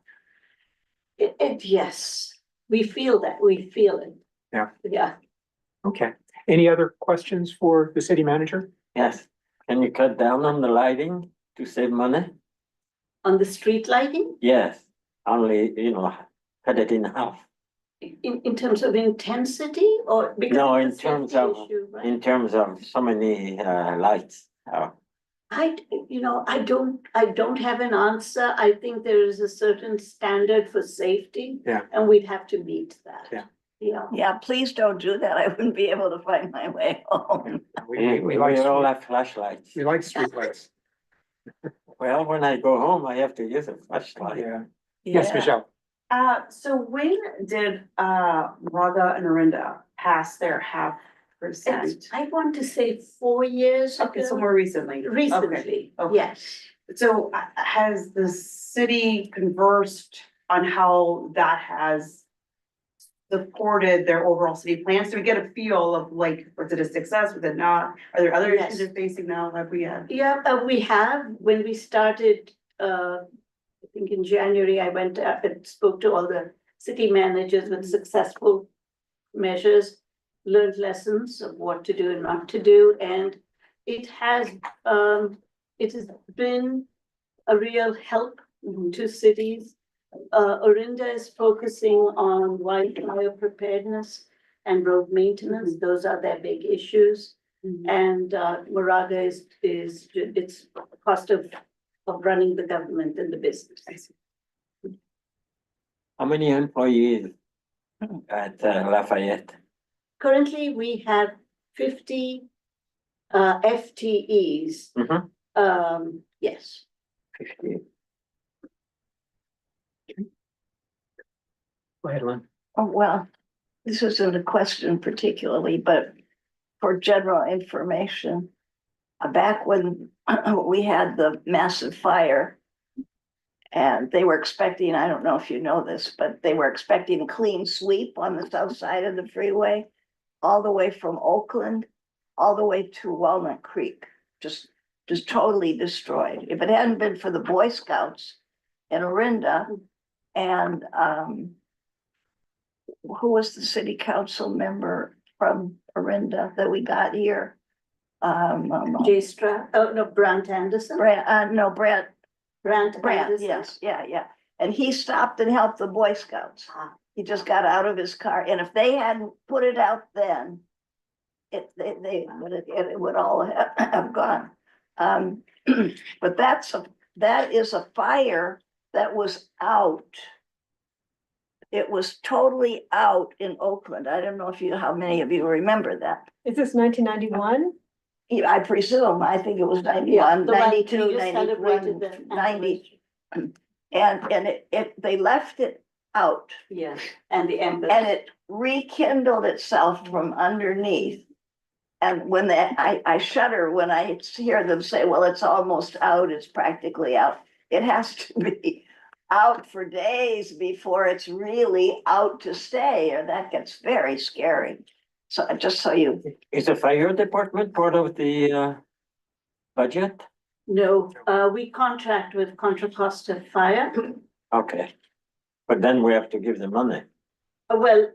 Yes, we feel that, we feel it. Yeah. Yeah. Okay. Any other questions for the city manager? Yes. Can you cut down on the lighting to save money? On the street lighting, Yes, only, cut it in half. in terms of intensity or? because No, it's a in terms safety of- issue, right? In terms of so many lights. I don't have an answer. I think there is a certain standard for safety. Yeah. And we'd have to meet that. Yeah. Yeah. Yeah, please don't do that. I wouldn't be able to find my way home. We like all street- have flashlights. we like streetlights. Well, when I go home, I have to use a flashlight. Yeah. Yes, Yeah. Michelle. So when did, Raga and Orinda pass their 0.5%? I want to say 4 years Okay, so ago, more recently. Okay. recently, okay. yes. So has the city conversed on how that has supported their overall city plans? Do we get a feel of like, was it a success, was it not? Are there other Yes. issues they're facing now that we have? Yeah, we have, when we started, I think in January, I went and spoke to all the city managers with successful measures, learned lessons of what to do and not to do, and it has been a real help to cities. Orinda is focusing on wildfire preparedness and road maintenance. Those are their big issues. And Moraga is it's cost of running the government and the business. How many employees at Lafayette? Currently, we have 50 FTEs. Mhm. Yes. 50. Go ahead, Lynn. Oh, well, this isn't a question particularly, but for general information. Back when we had the massive fire. And they were expecting, I don't know if you know this, but they were expecting a clean sweep on the south side of the freeway. All the way from Oakland, all the way to Walnut Creek, just totally destroyed. If it hadn't been for the Boy Scouts in Orinda and who was the city council member from Orinda that we got here? Brant Anderson. Brant Brant Brant, Anderson. yes, yeah. And he stopped and helped the Boy Scouts. He just got out of his car, and if they hadn't put it out then, it would all have gone. But that is a fire that was out. It was totally out in Oakland. I don't know how many of you remember that. Is this 1991? Yeah, I presume, I think it was Yeah, 91, the one 92, we just celebrated 91, the 90. And they left it out, Yeah, and the ember. and it rekindled itself from underneath. And when I shudder when I hear them say, well, it's almost out, it's practically out. It has to be out for days before it's really out to stay, or that gets very scary. So just so you, Is the fire department part of the budget? No, we contract with Contra Costa Fire. Okay. But then we have to give them money. Well,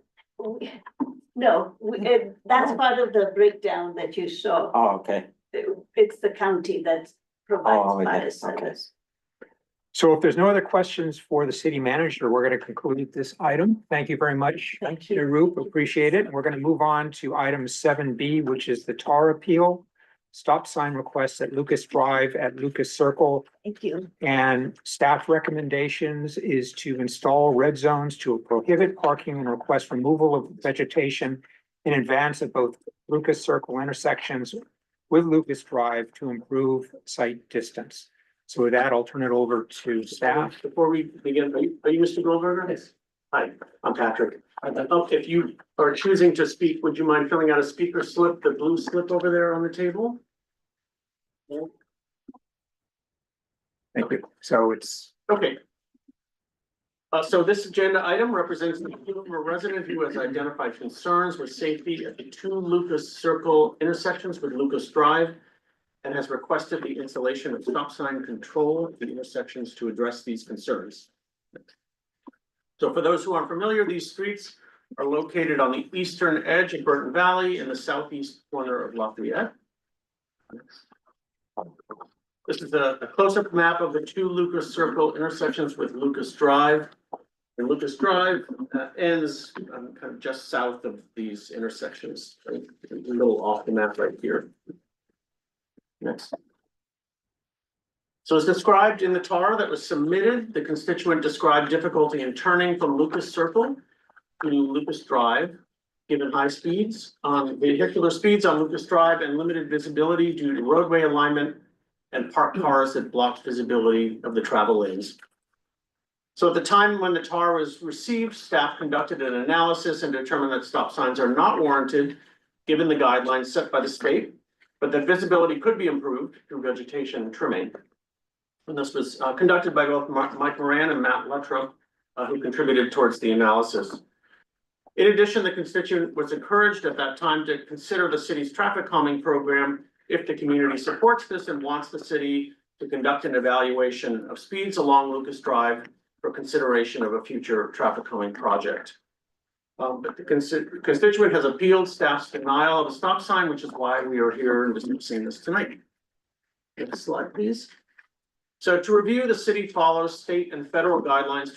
that's part of the breakdown that you saw. Oh, okay. It's the county that Oh, provides yeah, fire okay. service. So if there's no other questions for the city manager, we're going to conclude this item. Thank you very much. Thank you. Roop, appreciate it. We're going to move on to item 7B, which is the TAR appeal. Stop sign requests at Lucas Drive at Lucas Circle. thank you. And staff recommendations is to install red zones to prohibit parking and request removal of vegetation in advance of both Lucas Circle intersections with Lucas Drive to improve site distance. So with that, I'll turn it over to staff. Before we begin, are you Mr. Goldberger? Yes. Hi, I'm Patrick. If you are choosing to speak, would you mind filling out a speaker slip, the blue slip over there on the table? Thank you. So it's, Okay. So this agenda item represents the appeal of a resident who has identified concerns with safety at the 2 Lucas Circle intersections with Lucas Drive and has requested the installation of stop sign control at the intersections to address these concerns. So for those who aren't familiar, these streets are located on the eastern edge of Burton Valley in the southeast corner of Lafayette. This is a close-up map of the 2 Lucas Circle intersections with Lucas Drive. And Lucas Drive ends kind of just south of these intersections, right? A little off the map right here. Next. So as described in the TAR that was submitted, the constituent described difficulty in turning from Lucas Circle to Lucas Drive, given high speeds, vehicular speeds on Lucas Drive and limited visibility due to roadway alignment and parked cars that blocked visibility of the travel lanes. So at the time when the TAR was received, staff conducted an analysis and determined that stop signs are not warranted, given the guidelines set by the state, but that visibility could be improved through vegetation and trimming. And this was conducted by both Mike Moran and Matt Luttrow, who contributed towards the analysis. In addition, the constituent was encouraged at that time to consider the city's traffic calming program if the community supports this and wants the city to conduct an evaluation of speeds along Lucas Drive for consideration of a future traffic calming project. But the constituent has appealed staff's denial of a stop sign, which is why we are here discussing this tonight. Next slide, please. So to review, the city follows state and federal guidelines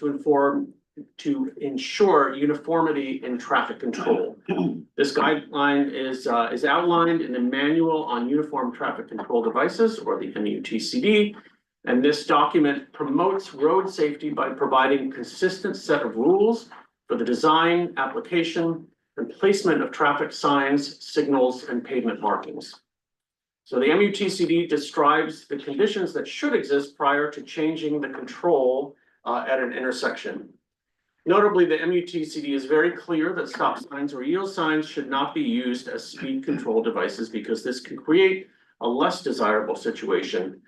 to ensure uniformity in traffic control. This guideline is outlined in the Manual on Uniform Traffic Control Devices, or the MUTCD. And this document promotes road safety by providing a consistent set of rules for the design, application, and placement of traffic signs, signals, and pavement markings. So the MUTCD describes the conditions that should exist prior to changing the control at an intersection. Notably, the MUTCD is very clear that stop signs or yield signs should not be used as speed control devices because this can create a less desirable situation.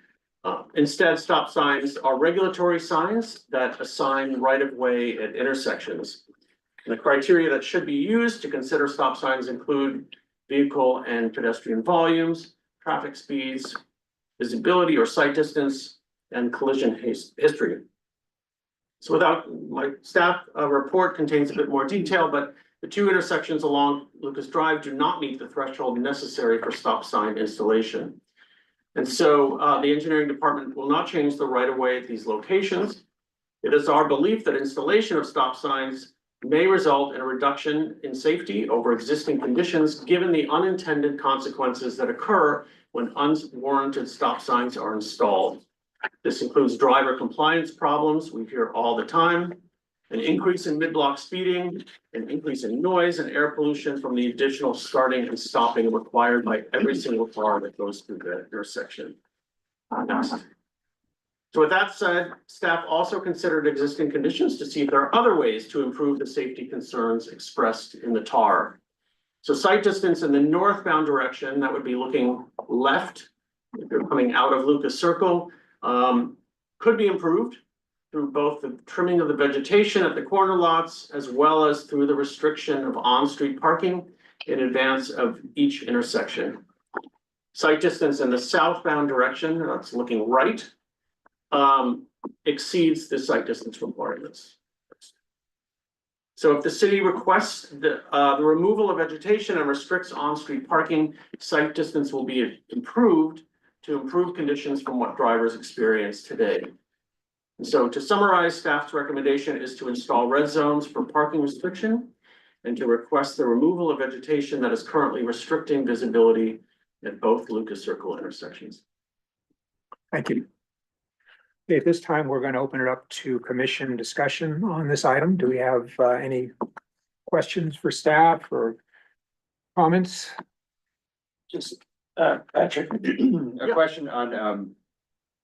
Instead, stop signs are regulatory signs that assign right-of-way at intersections. And the criteria that should be used to consider stop signs include vehicle and pedestrian volumes, traffic speeds, visibility or sight distance, and collision history. So without my staff report contains a bit more detail, but the 2 intersections along Lucas Drive do not meet the threshold necessary for stop sign installation. And so the engineering department will not change the right of way at these locations. It is our belief that installation of stop signs may result in a reduction in safety over existing conditions, given the unintended consequences that occur when unwarranted stop signs are installed. This includes driver compliance problems we hear all the time, an increase in mid-block speeding, an increase in noise and air pollution from the additional starting and stopping required by every single car that goes through the intersection. Next. So with that said, staff also considered existing conditions to see if there are other ways to improve the safety concerns expressed in the TAR. So sight distance in the northbound direction, that would be looking left, if you're coming out of Lucas Circle, could be improved through both the trimming of the vegetation at the corner lots, as well as through the restriction of on-street parking in advance of each intersection. Sight distance in the southbound direction, that's looking right, exceeds the sight distance requirements. So if the city requests the removal of vegetation and restricts on-street parking, sight distance will be improved to improve conditions from what drivers experience today. And so to summarize, staff's recommendation is to install red zones for parking restriction and to request the removal of vegetation that is currently restricting visibility at both Lucas Circle intersections. Thank you. Okay, at this time, we're going to open it up to commission discussion on this item. Do we have any questions for staff or comments? Just, Patrick, a question on,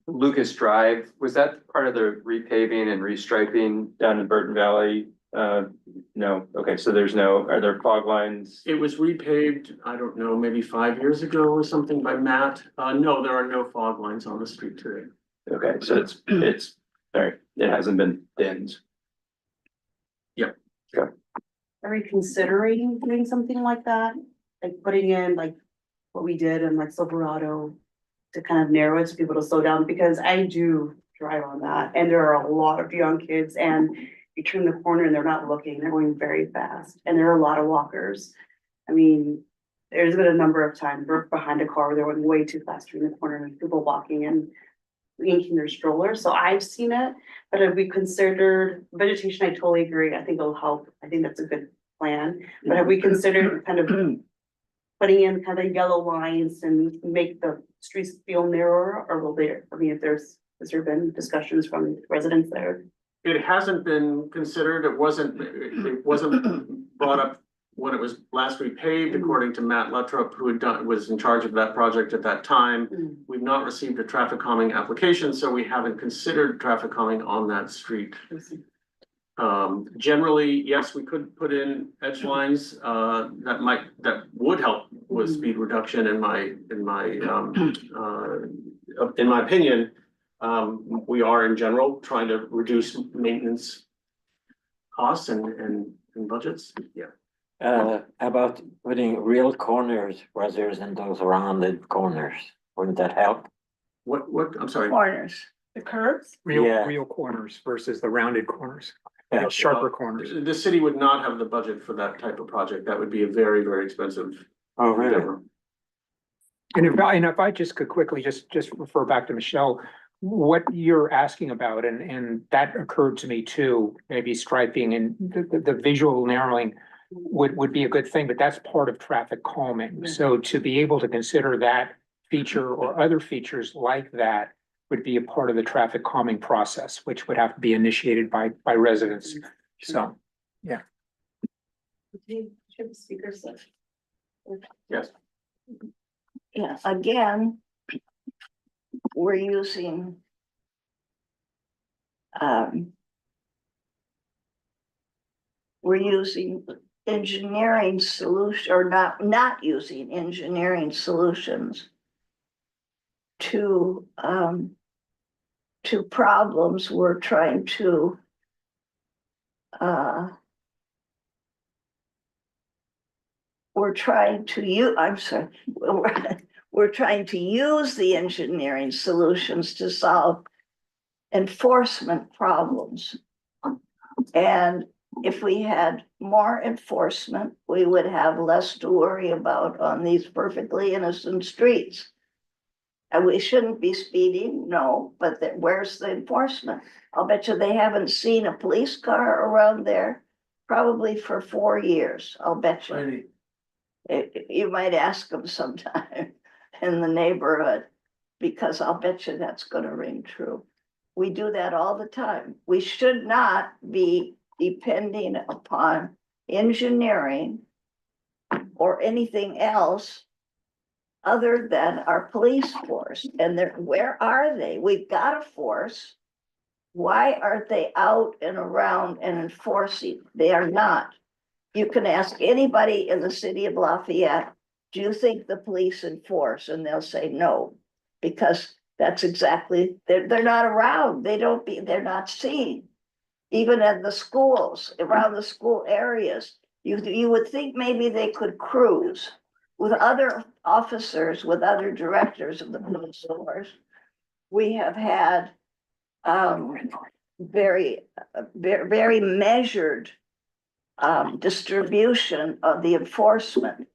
Lucas Drive. Was that part of the repaving and restriping down in Burton Valley? No. Okay, so are there fog lines? It was repaved, I don't know, maybe 5 years ago or something by Matt. No, there are no fog lines on the street today. Okay, so it's, sorry, it hasn't been thinned. Are we considering doing something like that? Like putting in like what we did in like Silverado to kind of narrow it so people to slow down, because I do drive on that and there are a lot of young kids and you turn the corner and they're not looking, they're going very fast and there are a lot of walkers. I mean, there's been a number of times we're behind a car where they're going way too fast in the corner and people walking and yanking their strollers. So I've seen it, but have we considered vegetation? I totally agree. I think it'll help. I think that's a good plan. But have we considered kind of putting in kind of yellow lines and make the streets feel narrower, or will there, I mean, has there been discussions from residents there? It hasn't been considered. It wasn't brought up when it was last repaved, according to Matt Luttrop, who was in charge of that project at that time. We've not received a traffic calming application, so we haven't considered traffic calming on that street. Generally, yes, we could put in edge lines, that would help with speed reduction in my opinion. We are in general trying to reduce maintenance costs and budgets. Yeah. About putting real corners rather than those rounded corners, wouldn't that help? What, I'm sorry. Corners. The curbs? Yeah. Real corners versus the rounded corners, sharper corners. The city would not have the budget for that type of project. That would be a very, very expensive. Oh, really? endeavor. And if I just could quickly just refer back to Michelle, what you're asking about, and that occurred to me too, maybe striping and the visual narrowing would be a good thing, but that's part of traffic calming. So to be able to consider that feature or other features like that would be a part of the traffic calming process, which would have to be initiated by residents. So, yeah. Speakers. Yes. Yeah, again, we're using engineering solution, or not using engineering solutions to problems we're trying to we're trying to use the engineering solutions to solve enforcement problems. And if we had more enforcement, we would have less to worry about on these perfectly innocent streets. And we shouldn't be speeding, no, but where's the enforcement? I'll bet you they haven't seen a police car around there probably for 4 years, I'll bet you. You might ask them sometime in the neighborhood, because I'll bet you that's gonna ring true. We do that all the time. We should not be depending upon engineering or anything else other than our police force. And where are they? We've got a force. Why aren't they out and around and enforcing? They are not. You can ask anybody in the city of Lafayette, do you think the police enforce? And they'll say no, because that's exactly, they're not around. They're not seen. Even at the schools, around the school areas, you would think maybe they could cruise with other officers, with other directors of the police force. We have had very measured distribution of the enforcement.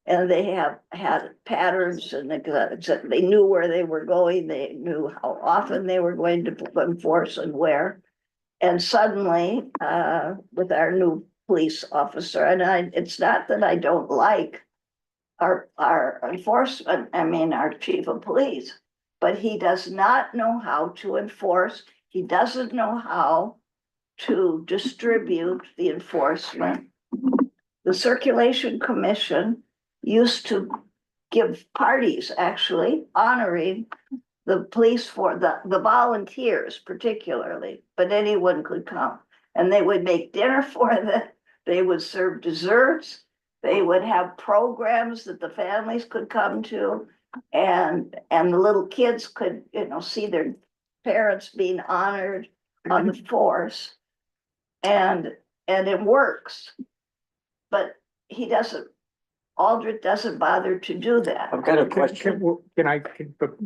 And they have had patterns, and they knew where they were going. They knew how often they were going to enforce and where. And suddenly, with our new police officer, and it's not that I don't like our enforcement, our chief of police, but he does not know how to enforce. He doesn't know how to distribute the enforcement. The Circulation Commission used to give parties, actually honoring the police for the volunteers particularly, but anyone could come. And they would make dinner for them. They would serve desserts. They would have programs that the families could come to, and the little kids could, see their parents being honored on the force. And it works. But Aldrich doesn't bother to do that. I've got a question.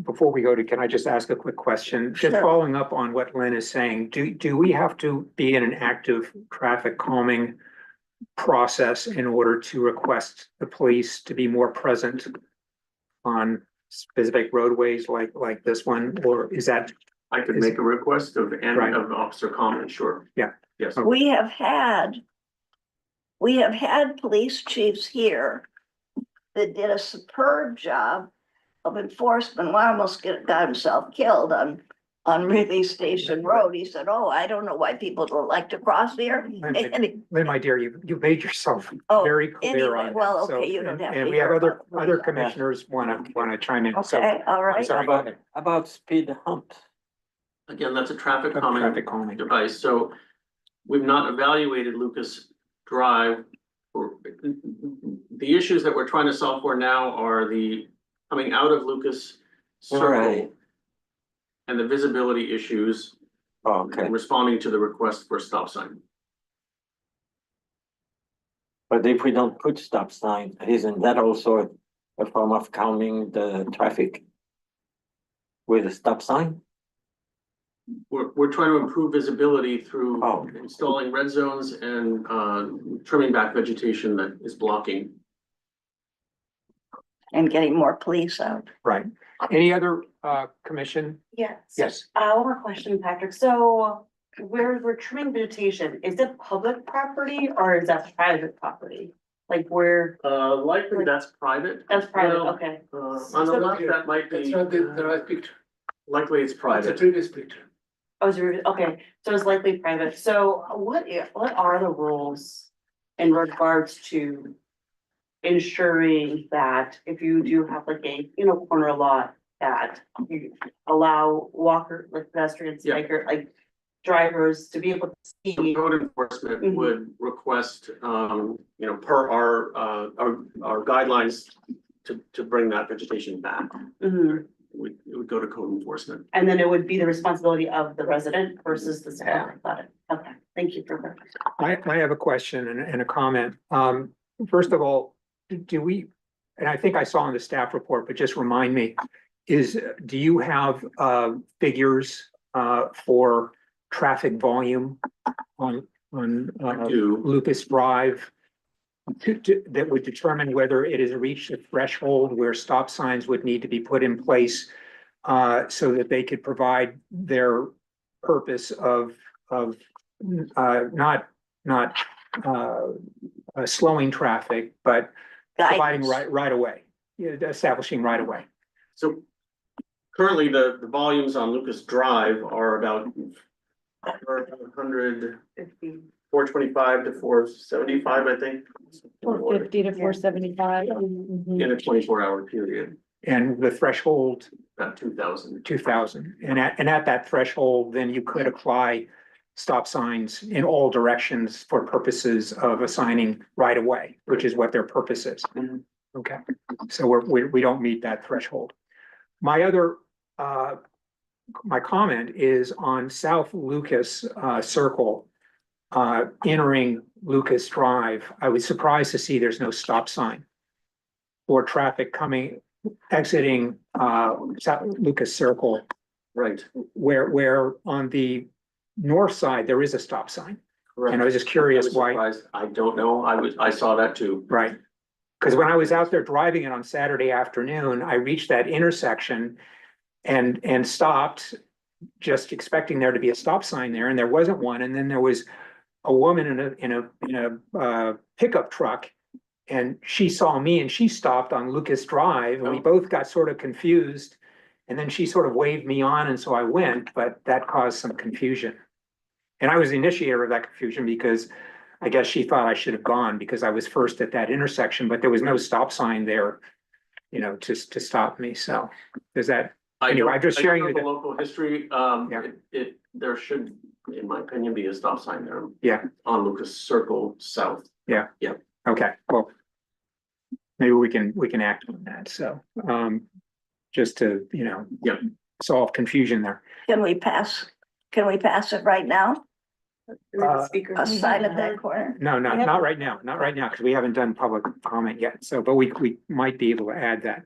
Before we go to, can I just ask a quick question? Just Sure. following up on what Lynn is saying, do we have to be in an active traffic calming process in order to request the police to be more present on specific roadways like this one, or is that? I could make a request of Right. Officer Conlon, sure. Yeah. Yes. We have had police chiefs here that did a superb job of enforcement. One almost got himself killed on Ridley Station Road. He said, "Oh, I don't know why people don't like to cross here." And Lynn, my dear, you made yourself Oh, very clear anyway, on that. well, So, okay, you don't have and to we have hear other about commissioners wanna chime in. So, Okay, all I'm right. sorry, go ahead. About speed humps. Again, that's a traffic calming Traffic calming. device, so we've not evaluated Lucas Drive. The issues that we're trying to solve for now are the coming out of Lucas Circle Right. and the visibility issues Okay, and responding to the request for a stop sign. but if we don't put stop sign, isn't that also a form of calming the traffic? With a stop sign? We're trying to improve visibility through Oh. installing red zones and trimming back vegetation that is blocking. And getting more police out. Right. Any other commission? Yes. Yes. One more question, Patrick. So where we're trimming vegetation, is it public property or is that private property? Like where, Likely that's private. that's private, Well, okay. On the left, that might be, the right picture. likely it's private. previous picture. Oh, okay, so it's likely private. So what are the rules in regards to ensuring that if you do have like a, corner lot that you allow like pedestrians, Yeah. like drivers to be able to So see? code enforcement Mhm. would request, per our guidelines to bring that vegetation back. Mhm. It would go to code enforcement. And then it would be the responsibility of the resident versus the Yeah. seller. Got it. Okay, thank you for that. I have a question and a comment. First of all, do we, and I think I saw in the staff report, but just remind me, do you have figures for traffic volume on Do, Lucas Drive that would determine whether it has reached a threshold where stop signs would need to be put in place so that they could provide their purpose of not slowing traffic, but providing Guidance. right away, establishing right away. So currently, the volumes on Lucas Drive are about 100, 425 to 475, I think. 450 to 475. Mhm. In a 24-hour period, And the threshold, about 2,000. 2,000. And at that threshold, then you could apply stop signs in all directions for purposes of assigning right of way, which is what their purpose is. Mhm. Okay, so we don't meet that threshold. My other, my comment is on South Lucas, Circle, entering Lucas Drive. I was surprised to see there's no stop sign for traffic exiting, South Lucas Circle, Right. where on the north side, there is a stop sign. And I was just I curious was why, surprised. I don't know. I saw that too. right? Because when I was out there driving it on Saturday afternoon, I reached that intersection and stopped, just expecting there to be a stop sign there, and there wasn't one. And then there was a woman in a pickup truck, and she saw me and she stopped on Lucas Drive, and we Oh. both got sort of confused. And then she sort of waved me on, and so I went, but that caused some confusion. And I was the initiator of that confusion because I guess she thought I should have gone because I was first at that intersection, but there was no stop sign there, to stop me. So does that, Anyway, I'm just I don't sharing know with the you. local history. Yeah. There should, in my opinion, be a stop sign there. Yeah. On Lucas Circle South. Okay, well, maybe we can act on that. So, just to, Yeah. solve confusion there. Can we pass it right now? Speaker. A sign at that corner? No, not right now, because we haven't done public comment yet. So, but we might be able to add that.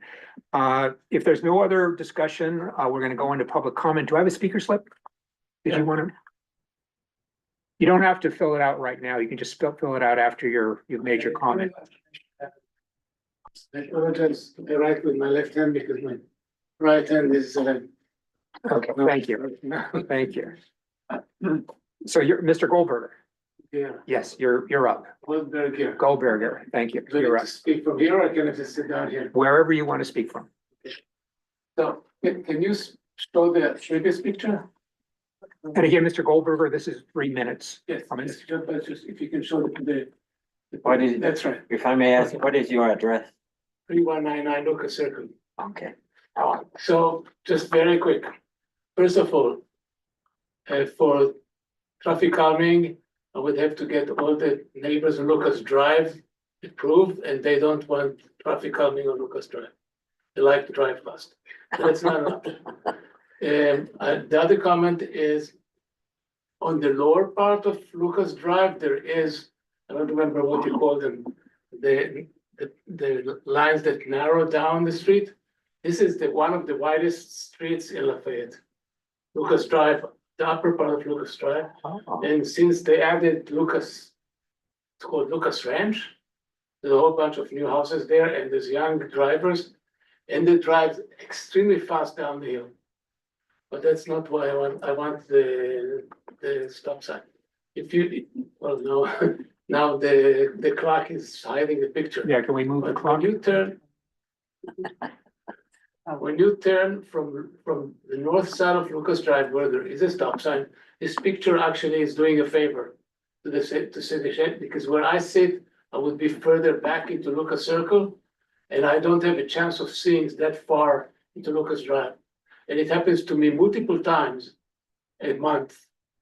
If there's no other discussion, we're gonna go into public comment. Do I have a speaker slip? Did you want to? You don't have to fill it out right now. You can just fill it out after you've made your comment. I apologize, I write with my left hand because my right hand is. Okay, thank you. Thank you. So you're Mr. Goldberger. Yeah, Yes, you're up. Goldberg here. Goldberger, thank you. Do I need You're to up. speak from here or can I just sit down here? Wherever you want to speak from. So can you show the previous picture? And again, Mr. Goldberger, this is 3 minutes. Yes, I mean, just if you can show the. What is- That's right, If I may ask, what is your address? 3199 Lucas Circle. Okay. So just very quick, first of all, for traffic calming, I would have to get all the neighbors on Lucas Drive approved, and they don't want traffic calming on Lucas Drive. They like to drive fast. That's not an option. The other comment is on the lower part of Lucas Drive, there is, I don't remember what you call them, the lines that narrow down the street. This is one of the widest streets in Lafayette. Lucas Drive, the upper part of Lucas Drive. And since they added Lucas, it's called Lucas Ranch. There's a whole bunch of new houses there and there's young drivers. And they drive extremely fast down the hill. But that's not why I want the stop sign. Well, no, now the clock is hiding the picture. Yeah, can we move the But clock? when you turn from the north side of Lucas Drive where there is a stop sign, this picture actually is doing a favor to the city, because where I sit, I would be further back into Lucas Circle, and I don't have a chance of seeing that far into Lucas Drive. And it happens to me multiple times a month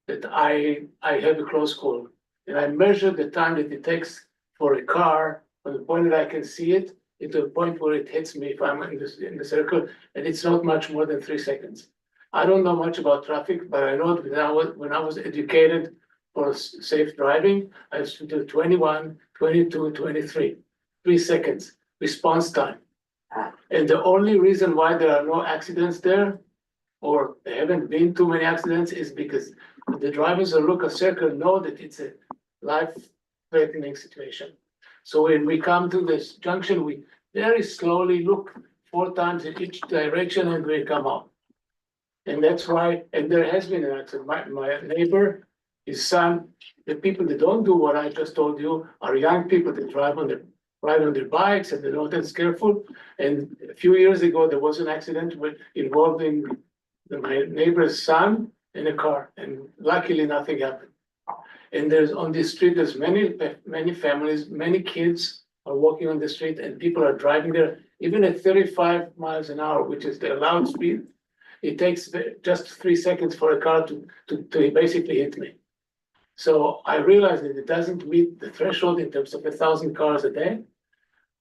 that I have a close call, and I measure the time that it takes for a car from the point that I can see it into a point where it hits me if I'm in the circle, and it's not much more than 3 seconds. I don't know much about traffic, but I know that when I was educated for safe driving, I used to do 21, 22, 23, 3 seconds response time. And the only reason why there are no accidents there, or there haven't been too many accidents, is because the drivers of Lucas Circle know that it's a life-threatening situation. So when we come to this junction, we very slowly look 4 times in each direction and we come out. And that's why, and there has been an accident. My neighbor, his son. The people that don't do what I just told you are young people that ride on their bikes and they're not as careful. And a few years ago, there was an accident involving my neighbor's son in a car, and luckily nothing happened. And on this street, there's many families, many kids are walking on the street, and people are driving there, even at 35 miles an hour, which is the allowed speed. It takes just 3 seconds for a car to basically hit me. So I realized that it doesn't meet the threshold in terms of 1,000 cars a day.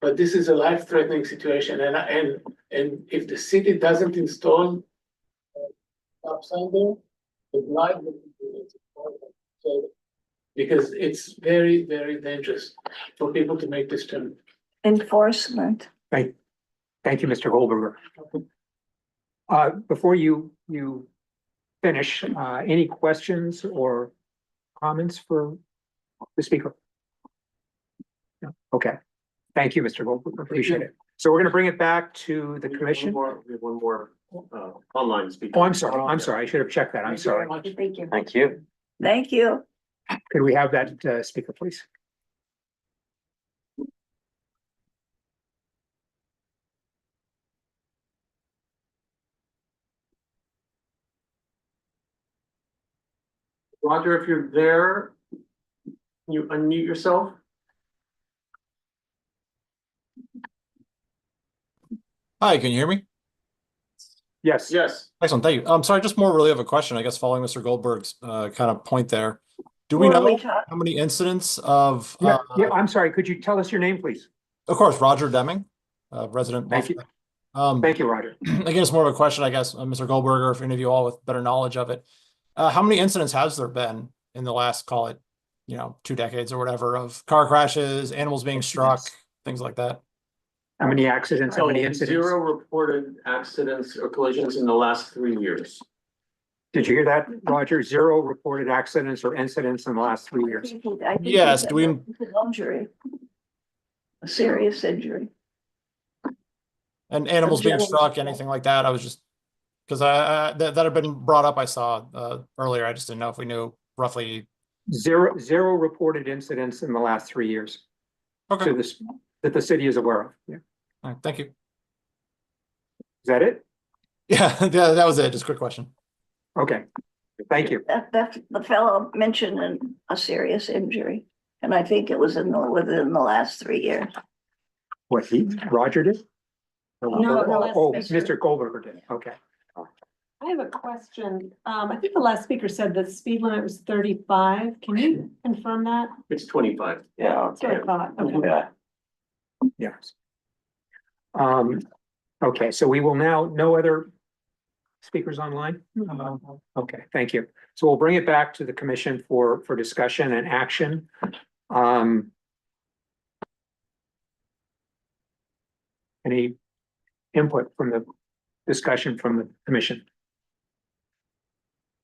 But this is a life-threatening situation, and if the city doesn't install stop sign there, the blind will be so, because it's very, very dangerous for people to make this turn. Enforcement. Thank you, Mr. Goldberger. Before you finish, any questions or comments for the speaker? No? Okay. Thank you, Mr. Goldberger. Appreciate it. So we're going to bring it back to the commission. We have one more online speaker. Oh, I'm sorry. I'm sorry. I should have checked that. I'm sorry. Thank you. Thank you. Thank you. Could we have that speaker, please? Roger, if you're there, can you unmute yourself? Hi, can you hear me? Yes. Yes. Excellent, thank you. I'm sorry, just more really of a question, I guess, following Mr. Goldberg's kind of point there. Do we Who are know we talking- how many incidents of, Yeah, I'm sorry. Could you tell us your name, please? of course, Roger Deming, resident. Thank you. Um, Thank you, Roger. again, it's more of a question, I guess, Mr. Goldberger, if any of you all with better knowledge of it. How many incidents has there been in the last, call it, 2 decades or whatever, of car crashes, animals being struck, things like that? How many accidents? How many So incidents? 0 reported accidents or collisions in the last 3 years. Did you hear that, Roger? 0 reported accidents or incidents in the last 3 years. I think Yes, it's do we- an injury. A serious injury. And animals being General- struck, anything like that? I was just, because that had been brought up, I saw earlier. I just didn't know if we knew roughly. Zero reported incidents in the last 3 years. Okay, So this, that the city is aware of. Yeah. Is all right, thank you. that it? Yeah, that was it. Just a quick question. Okay. Thank you. That the fellow mentioned a serious injury, and I think it was within the last 3 years. What Roger did? No, that's Oh, Mr. Mr. Goldberger did. Okay. I have a question. I think the last speaker said the speed limit was 35. Can you confirm that? It's 25. Yeah, That's what I okay. thought. Okay. Yeah. Yes. Okay, so we will now, no other speakers online? Okay, thank you. So we'll bring it back to the commission for discussion and action. Any input from the discussion from the commission?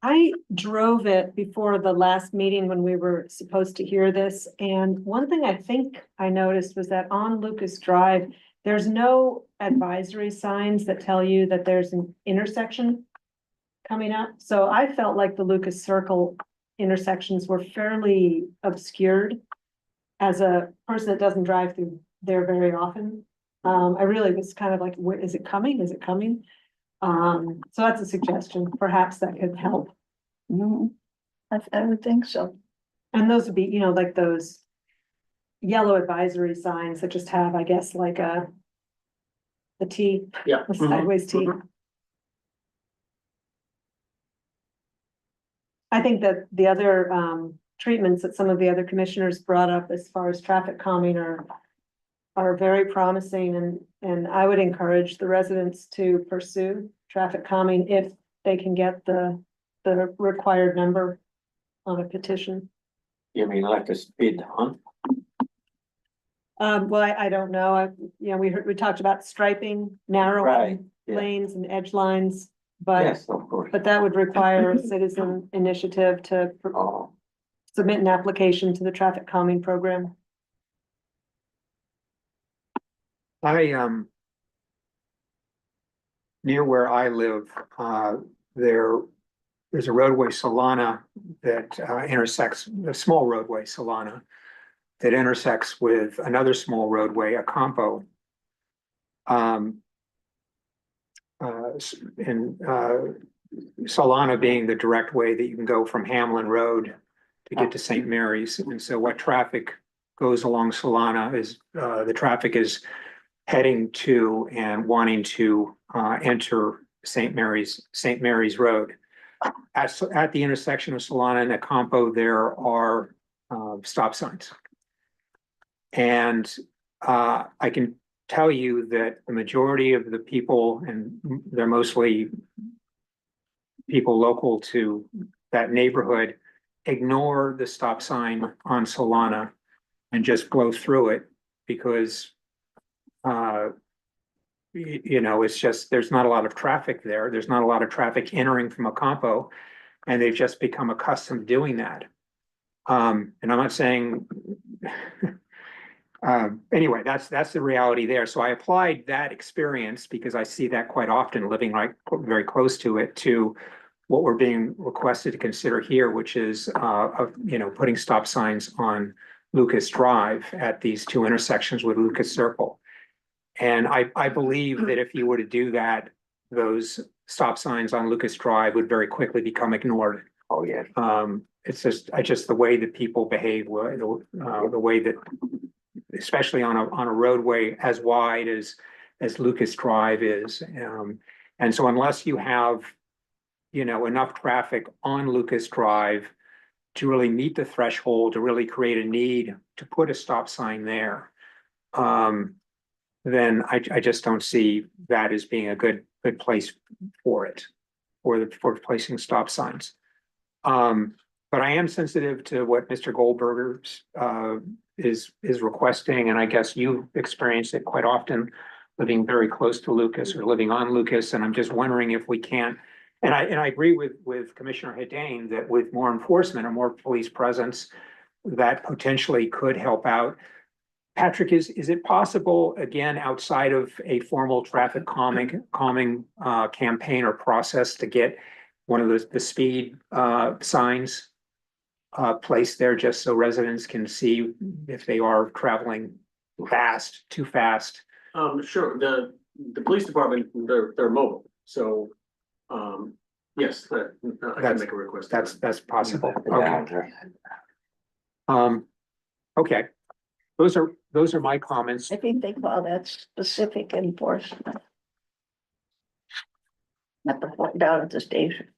I drove it before the last meeting when we were supposed to hear this, and one thing I think I noticed was that on Lucas Drive, there's no advisory signs that tell you that there's an intersection coming up. So I felt like the Lucas Circle intersections were fairly obscured as a person that doesn't drive through there very often. I really was kind of like, where is it coming? Is it coming? So that's a suggestion. Perhaps that could help. Mhm. I would think so. And those would be, like those yellow advisory signs that just have, I guess, like the T, Yeah. a sideways T. I think that the other treatments that some of the other commissioners brought up as far as traffic calming are very promising, and I would encourage the residents to pursue traffic calming if they can get the required number on a petition. You mean like a speed hunt? Well, I don't know. We talked about striping, narrowing Right, yeah. lanes and edge lines, but Yes, of course. that would require a citizen initiative to Oh, submit an application to the traffic calming program. Near where I live, there there's a roadway Solana that intersects, a small roadway Solana that intersects with another small roadway, Acampo. And Solana being the direct way that you can go from Hamlin Road to get to St. Mary's. And so what traffic goes along Solana is, the traffic is heading to and wanting to enter St. Mary's Road. At the intersection of Solana and Acampo, there are stop signs. And I can tell you that the majority of the people, and they're mostly people local to that neighborhood, ignore the stop sign on Solana and just blow through it because you know, it's just, there's not a lot of traffic there. There's not a lot of traffic entering from Acampo, and they've just become accustomed to doing that. And I'm not saying anyway, that's the reality there. So I applied that experience because I see that quite often living right very close to it, to what we're being requested to consider here, which is you know, putting stop signs on Lucas Drive at these two intersections with Lucas Circle. And I believe that if you were to do that, those stop signs on Lucas Drive would very quickly become ignored. Oh, yeah. It's just the way that people behave, the way that, especially on a roadway as wide as Lucas Drive is. And so unless you have, you know, enough traffic on Lucas Drive to really meet the threshold, to really create a need to put a stop sign there, then I just don't see that as being a good place for it, for placing stop signs. But I am sensitive to what Mr. Goldberger is requesting, and I guess you experience it quite often, living very close to Lucas or living on Lucas. And I'm just wondering if we can't. And I agree with Commissioner Hedane that with more enforcement or more police presence, that potentially could help out. Patrick, is it possible, again, outside of a formal traffic calming campaign or process, to get one of the speed signs placed there just so residents can see if they are traveling too fast? Sure, the police department, they're mobile, so yes, I can make a request. That's possible. Yeah. Okay. Okay. Those are my comments. I think they call that specific enforcement. At the point down at the station.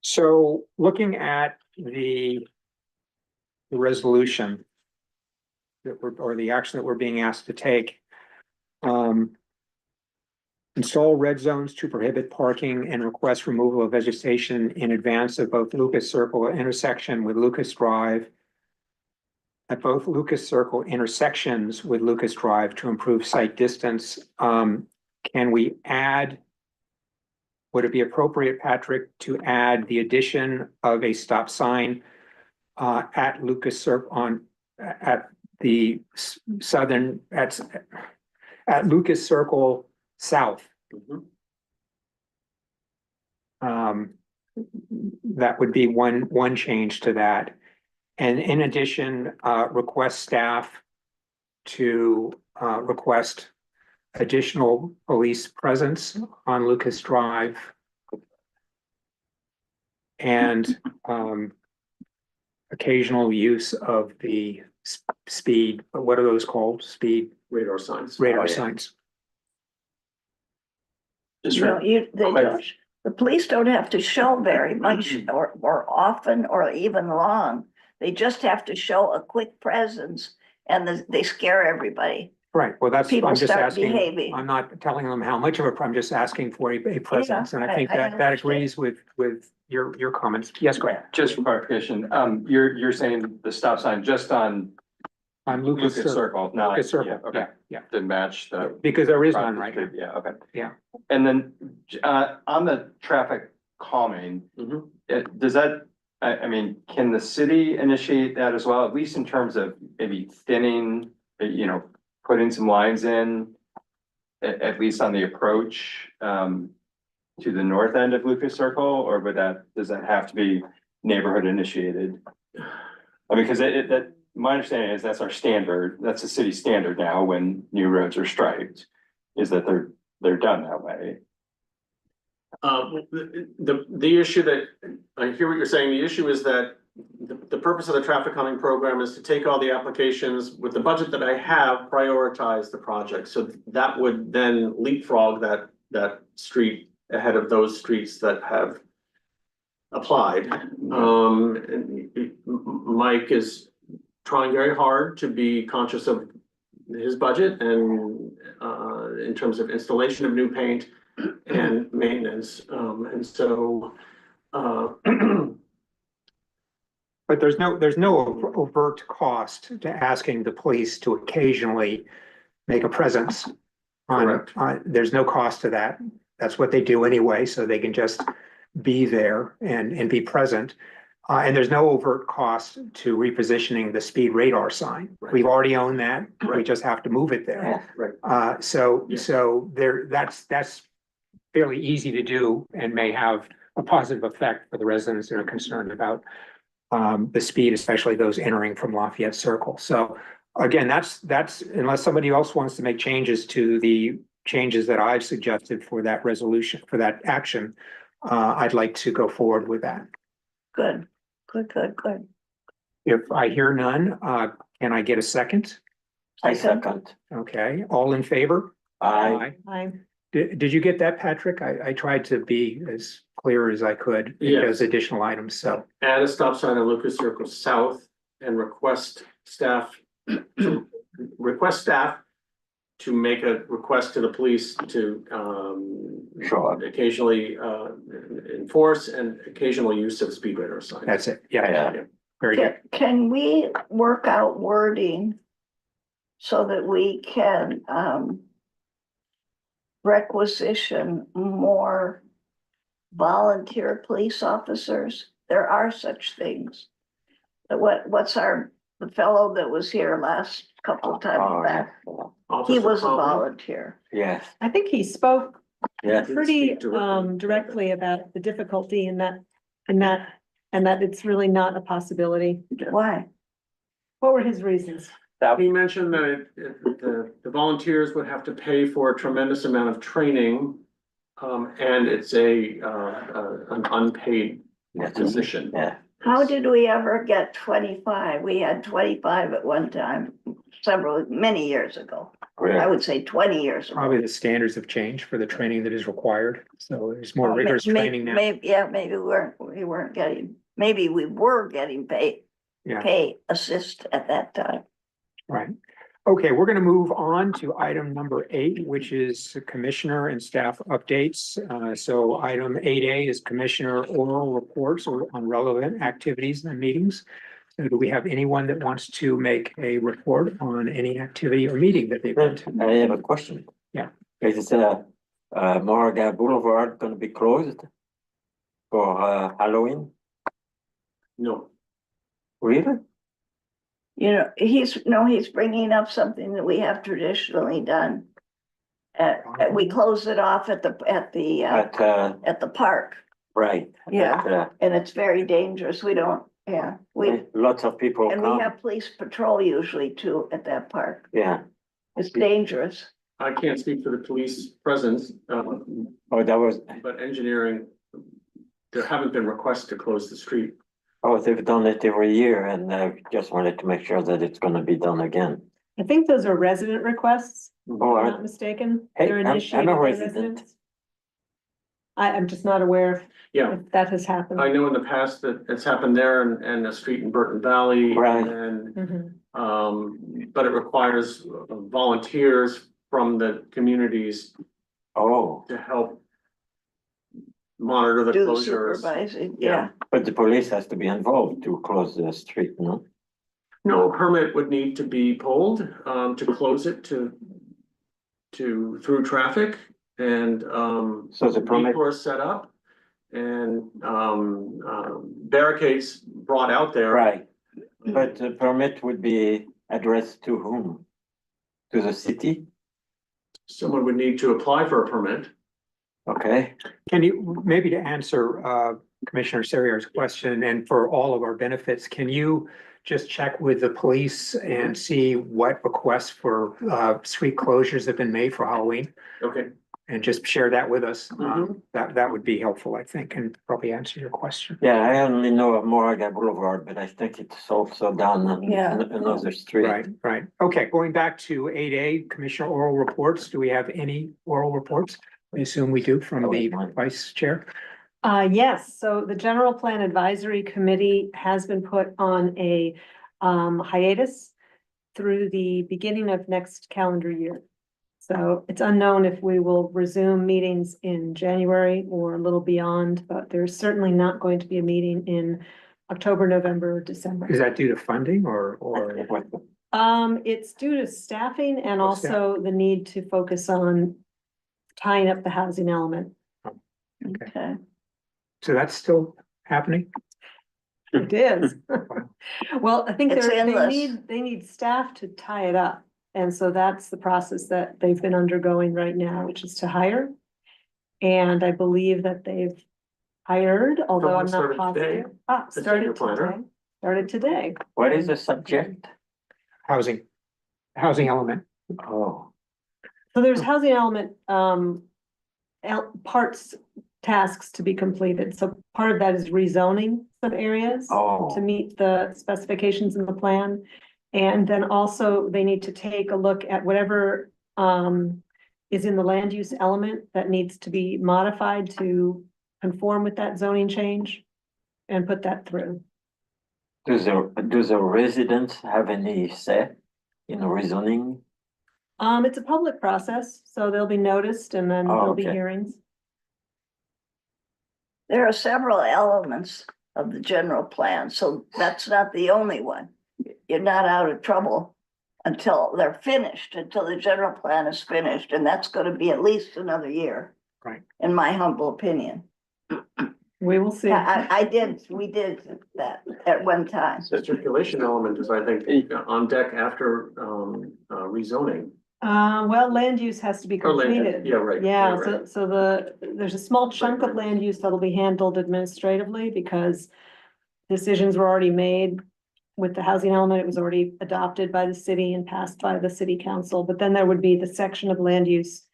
So looking at the resolution that or the action that we're being asked to take, install red zones to prohibit parking and request removal of vegetation in advance of both Lucas Circle intersection with Lucas Drive, at both Lucas Circle intersections with Lucas Drive to improve sight distance. Can we add, would it be appropriate, Patrick, to add the addition of a stop sign at Lucas Circle at the southern, at Lucas Circle South? That would be one change to that. And in addition, request staff to request additional police presence on Lucas Drive. And occasional use of the speed, what are those called? Speed Radar signs. radar signs. Just No, for, they don't, the police don't have to show very much or often or even long. They just have to show a quick presence and they scare everybody. Right, well, that's, People I'm just start asking, behaving. I'm not telling them how much of a, I'm just asking for a presence, and I think I that understand. agrees with your comments. Yes, go ahead. just for clarification, you're saying the stop sign just on On Lucas Lucas Circle. Circle, not, Lucas Circle, yeah, okay, yeah, to match the. because there is one right now. Yeah, okay. Yeah. And then, on the traffic calming, does that, I mean, can the city initiate that as well, at least in terms of maybe thinning, putting some lines in, at least on the approach? to the north end of Lucas Circle, or does that have to be neighborhood initiated? I mean, because my understanding is that's our standard, that's the city standard now when new roads are striped, is that they're done that way. The issue that, I hear what you're saying, the issue is that the purpose of the traffic calming program is to take all the applications with the budget that I have, prioritize the project. So that would then leapfrog that street ahead of those streets that have applied. Mike is trying very hard to be conscious of his budget and in terms of installation of new paint and maintenance, and so But there's no overt cost to asking the police to occasionally make a presence. Correct. There's no cost to that. That's what they do anyway, so they can just be there and be present. And there's no overt cost to repositioning the speed radar sign. Right. We've already owned that. We Right. just have to move it there. Yeah. right. So Yeah. that's fairly easy to do and may have a positive effect for the residents that are concerned about the speed, especially those entering from Lafayette Circle. So again, that's unless somebody else wants to make changes to the changes that I've suggested for that resolution, for that action, I'd like to go forward with that. Good. If I hear none, can I get a second? I second. Okay, all in favor? I, Did you get that, Patrick? I tried to be as clear as I could in Yes. those additional items, so. Add a stop sign on Lucas Circle South and request staff to make a request to the police to Sure. occasionally enforce and occasional use of speed radar signs. That's it. Yeah, Yeah. very good. Can we work out wording so that we can requisition more volunteer police officers? There are such things. What's the fellow that was here last couple of times back? He was a volunteer. Yes, I think he spoke yes. pretty Speak directly. directly about the difficulty in that, and that it's really not a possibility. Why? What were his reasons? He mentioned that the volunteers would have to pay for a tremendous amount of training. And it's an unpaid position. Yeah, How did we ever get 25? We had 25 at one time, many years ago. I great. would say 20 years ago. Probably the standards have changed for the training that is required, so there's more Well, rigorous training now. Maybe we were getting Yeah. pay assist at that time. Right. Okay, we're gonna move on to item number 8, which is commissioner and staff updates. So item 8A is commissioner oral reports on relevant activities and meetings. So do we have anyone that wants to make a report on any activity or meeting that they've been to? I have a question. Yeah. Is Moraga Boulevard gonna be closed for Halloween? No, Really? You know, he's bringing up something that we have traditionally done. We close it off at the But, park, right. Yeah. But, and it's very dangerous. We don't, lots of people and we come, have police patrol usually too at that park. yeah. It's dangerous. I can't speak for the police presence, Oh, that was, but engineering, there haven't been requests to close the street. they've done it every year and I just wanted to make sure that it's gonna be done again. I think those are resident requests, if Oh, I'm not mistaken. Hey, They're I'm a initiated by resident. residents. I'm just not aware Yeah, if that has happened. I know in the past that it's happened there and a street in Burton Valley. Right. And, Mhm. but it requires volunteers from the communities Oh, to help monitor the Do the closures. supervising, Yeah. yeah. but the police has to be involved to close the street, no? No, a permit would need to be pulled, to close it through traffic and, So the permit, detours set up and, barricades brought out there. right, but the permit would be addressed to whom? To the city? Someone would need to apply for a permit. Okay, Can you, maybe to answer Commissioner Serrier's question and for all of our benefits, can you just check with the police and see what requests for street closures have been made for Halloween? Okay, And just share that with us. Mhm. That would be helpful, I think, and probably answer your question. yeah, I only know of Moraga Boulevard, but I think it's also down on Yeah. another street. Right. Okay, going back to 8A, Commissioner oral reports. Do we have any oral reports? I assume we do from the Vice Chair. Yes, so the General Plan Advisory Committee has been put on a hiatus through the beginning of next calendar year. So it's unknown if we will resume meetings in January or a little beyond, but there's certainly not going to be a meeting in October, November, or December. Is that due to funding or? It's due to staffing and Oh, staff. also the need to focus on tying up the housing element. Okay. So that's still happening? It is. Well, I think It's they endless. need staff to tie it up. And so that's the process that they've been undergoing right now, which is to hire. And I believe that they've hired, although I'm Someone not started today? positive. The senior Started planner? today. Started today. What is the subject? Housing element. Oh, So there's housing element, parts, tasks to be completed. So part of that is rezoning some areas Oh. to meet the specifications in the plan. And then also they need to take a look at whatever, is in the land use element that needs to be modified to conform with that zoning change and put that through. do the residents have any say in rezoning? It's a public process, so they'll be noticed and then Oh, there'll be okay. hearings. There are several elements of the general plan, so that's not the only one. You're not out of trouble until they're finished, until the general plan is finished, and that's gonna be at least another year. Right. In my humble opinion. We will see. We did that at one time. The circulation element is, I think, on deck after rezoning. Well, land use has to be Or land use, completed. yeah, right, Yeah, yeah, right. so there's a small chunk of right. land use that'll be handled administratively because decisions were already made with the housing element. It was already adopted by the city and passed by the city council, but then there would be the section of land use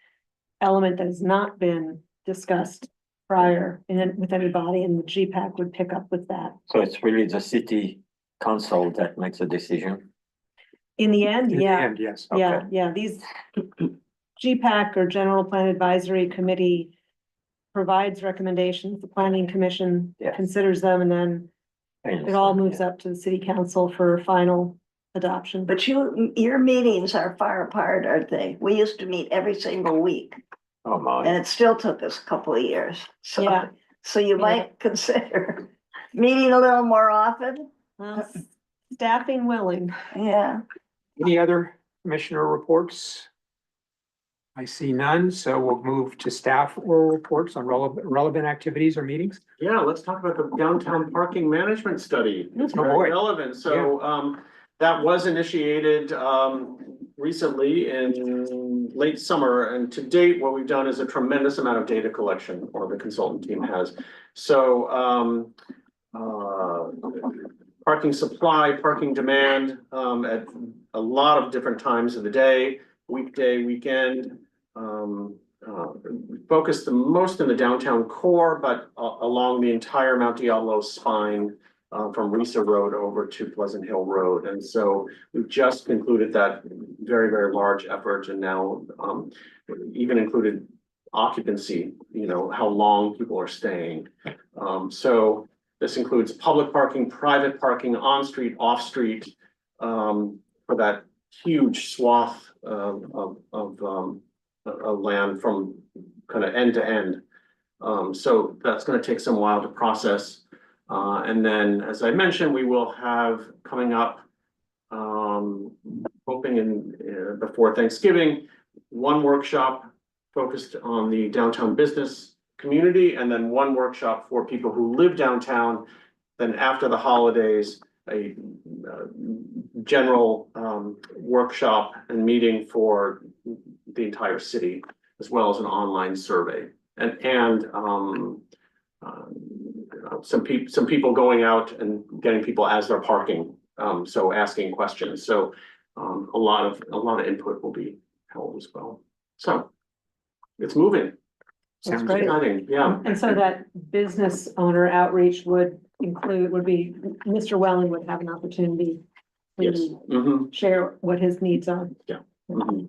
element that has not been discussed prior and with anybody, and the GPAC would pick up with that. So it's really the city council that makes a decision? In the end, In the yeah. end, yes. Yeah, these GPAC or General Plan Advisory Committee provides recommendations, the planning commission Yes. considers them, and then it all moves up to the city council for final adoption. But your meetings are far apart, aren't they? We used to meet every single week, Oh, and my. it still took us a couple of years. So, Yeah. so you might consider meeting a little more often. Well, staffing willing. Yeah. Any other commissioner reports? I see none, so we'll move to staff oral reports on relevant activities or meetings. Yeah, let's talk about the downtown parking management study. It's Oh, very boy. relevant. So that was initiated recently in late summer. And to date, what we've done is a tremendous amount of data collection, or the consultant team has. So parking supply, parking demand at a lot of different times of the day, weekday, weekend. Focused the most in the downtown core, but along the entire Mount Diablo spine from Risa Road over to Pleasant Hill Road. And so we've just concluded that very, very large effort, and now even included occupancy, you know, how long people are staying. So this includes public parking, private parking, on-street, off-street, for that huge swath of land from kind of end to end. So that's going to take some while to process. And then, as I mentioned, we will have coming up, hoping in before Thanksgiving, one workshop focused on the downtown business community, and then one workshop for people who live downtown. Then after the holidays, a general workshop and meeting for the entire city, as well as an online survey. some people going out and getting people as they're parking, so asking questions. So a lot of input will be held as well. So it's moving. That's Sounds great. Exciting, yeah. And so that business owner outreach would be, Mr. Welling would have an opportunity Yes. to Mhm. share what his needs are. Mhm.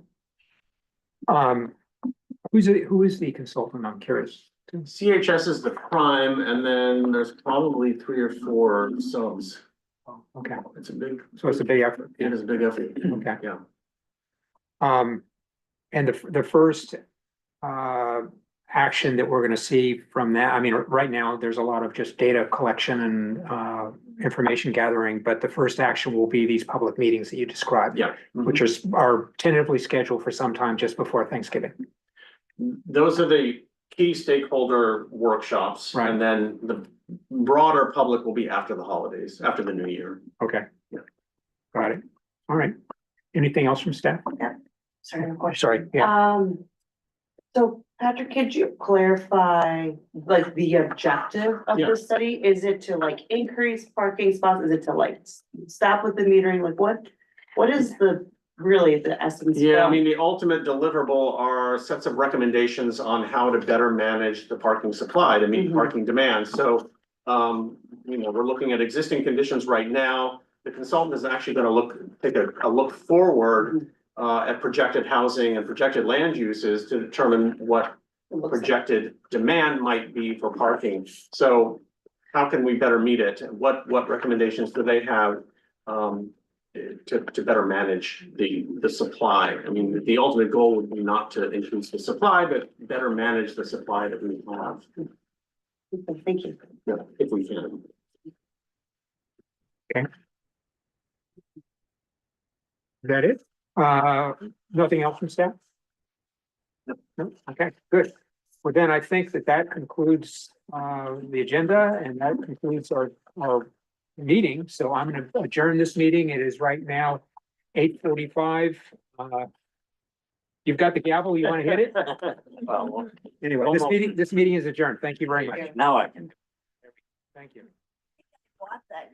Who is the consultant? I'm curious. CHS is the prime, and then there's probably 3 or 4 subs. Okay, It's a big, so it's a big effort. it is a big effort. Okay. Yeah. And the first action that we're gonna see from that, I mean, right now, there's a lot of just data collection and information gathering, but the first action will be these public meetings that you described. Yeah. Which are tentatively scheduled for sometime just before Thanksgiving. Those are the key stakeholder workshops, Right. and then the broader public will be after the holidays, after the new year. Okay. Yeah. Got it. All right. Anything else from staff? Sorry, no question. Sorry, yeah. So Patrick, could you clarify like the objective of Yeah. the study? Is it to like increase parking spots? Is it to like stop with the metering? Like what is really the essence? Yeah, I of- mean, the ultimate deliverable are sets of recommendations on how to better manage the parking supply to meet Mhm. parking demand. So, we're looking at existing conditions right now. The consultant is actually gonna take a look forward at projected housing and projected land uses to determine what it looks like? projected demand might be for parking. So how can we better meet it? What recommendations do they have to better manage the supply? I mean, the ultimate goal would be not to increase the supply, but better manage the supply that we have, Thank you. yeah, if we can. Is that it? Nothing else from staff? No, okay, good. Well, then I think that concludes the agenda, and that concludes our meeting. So I'm gonna adjourn this meeting. It is right now 8:45. You've got the gavel, you wanna hit it? Well, Anyway, this meeting is adjourned. Thank you very much. now I can. Thank you. Want that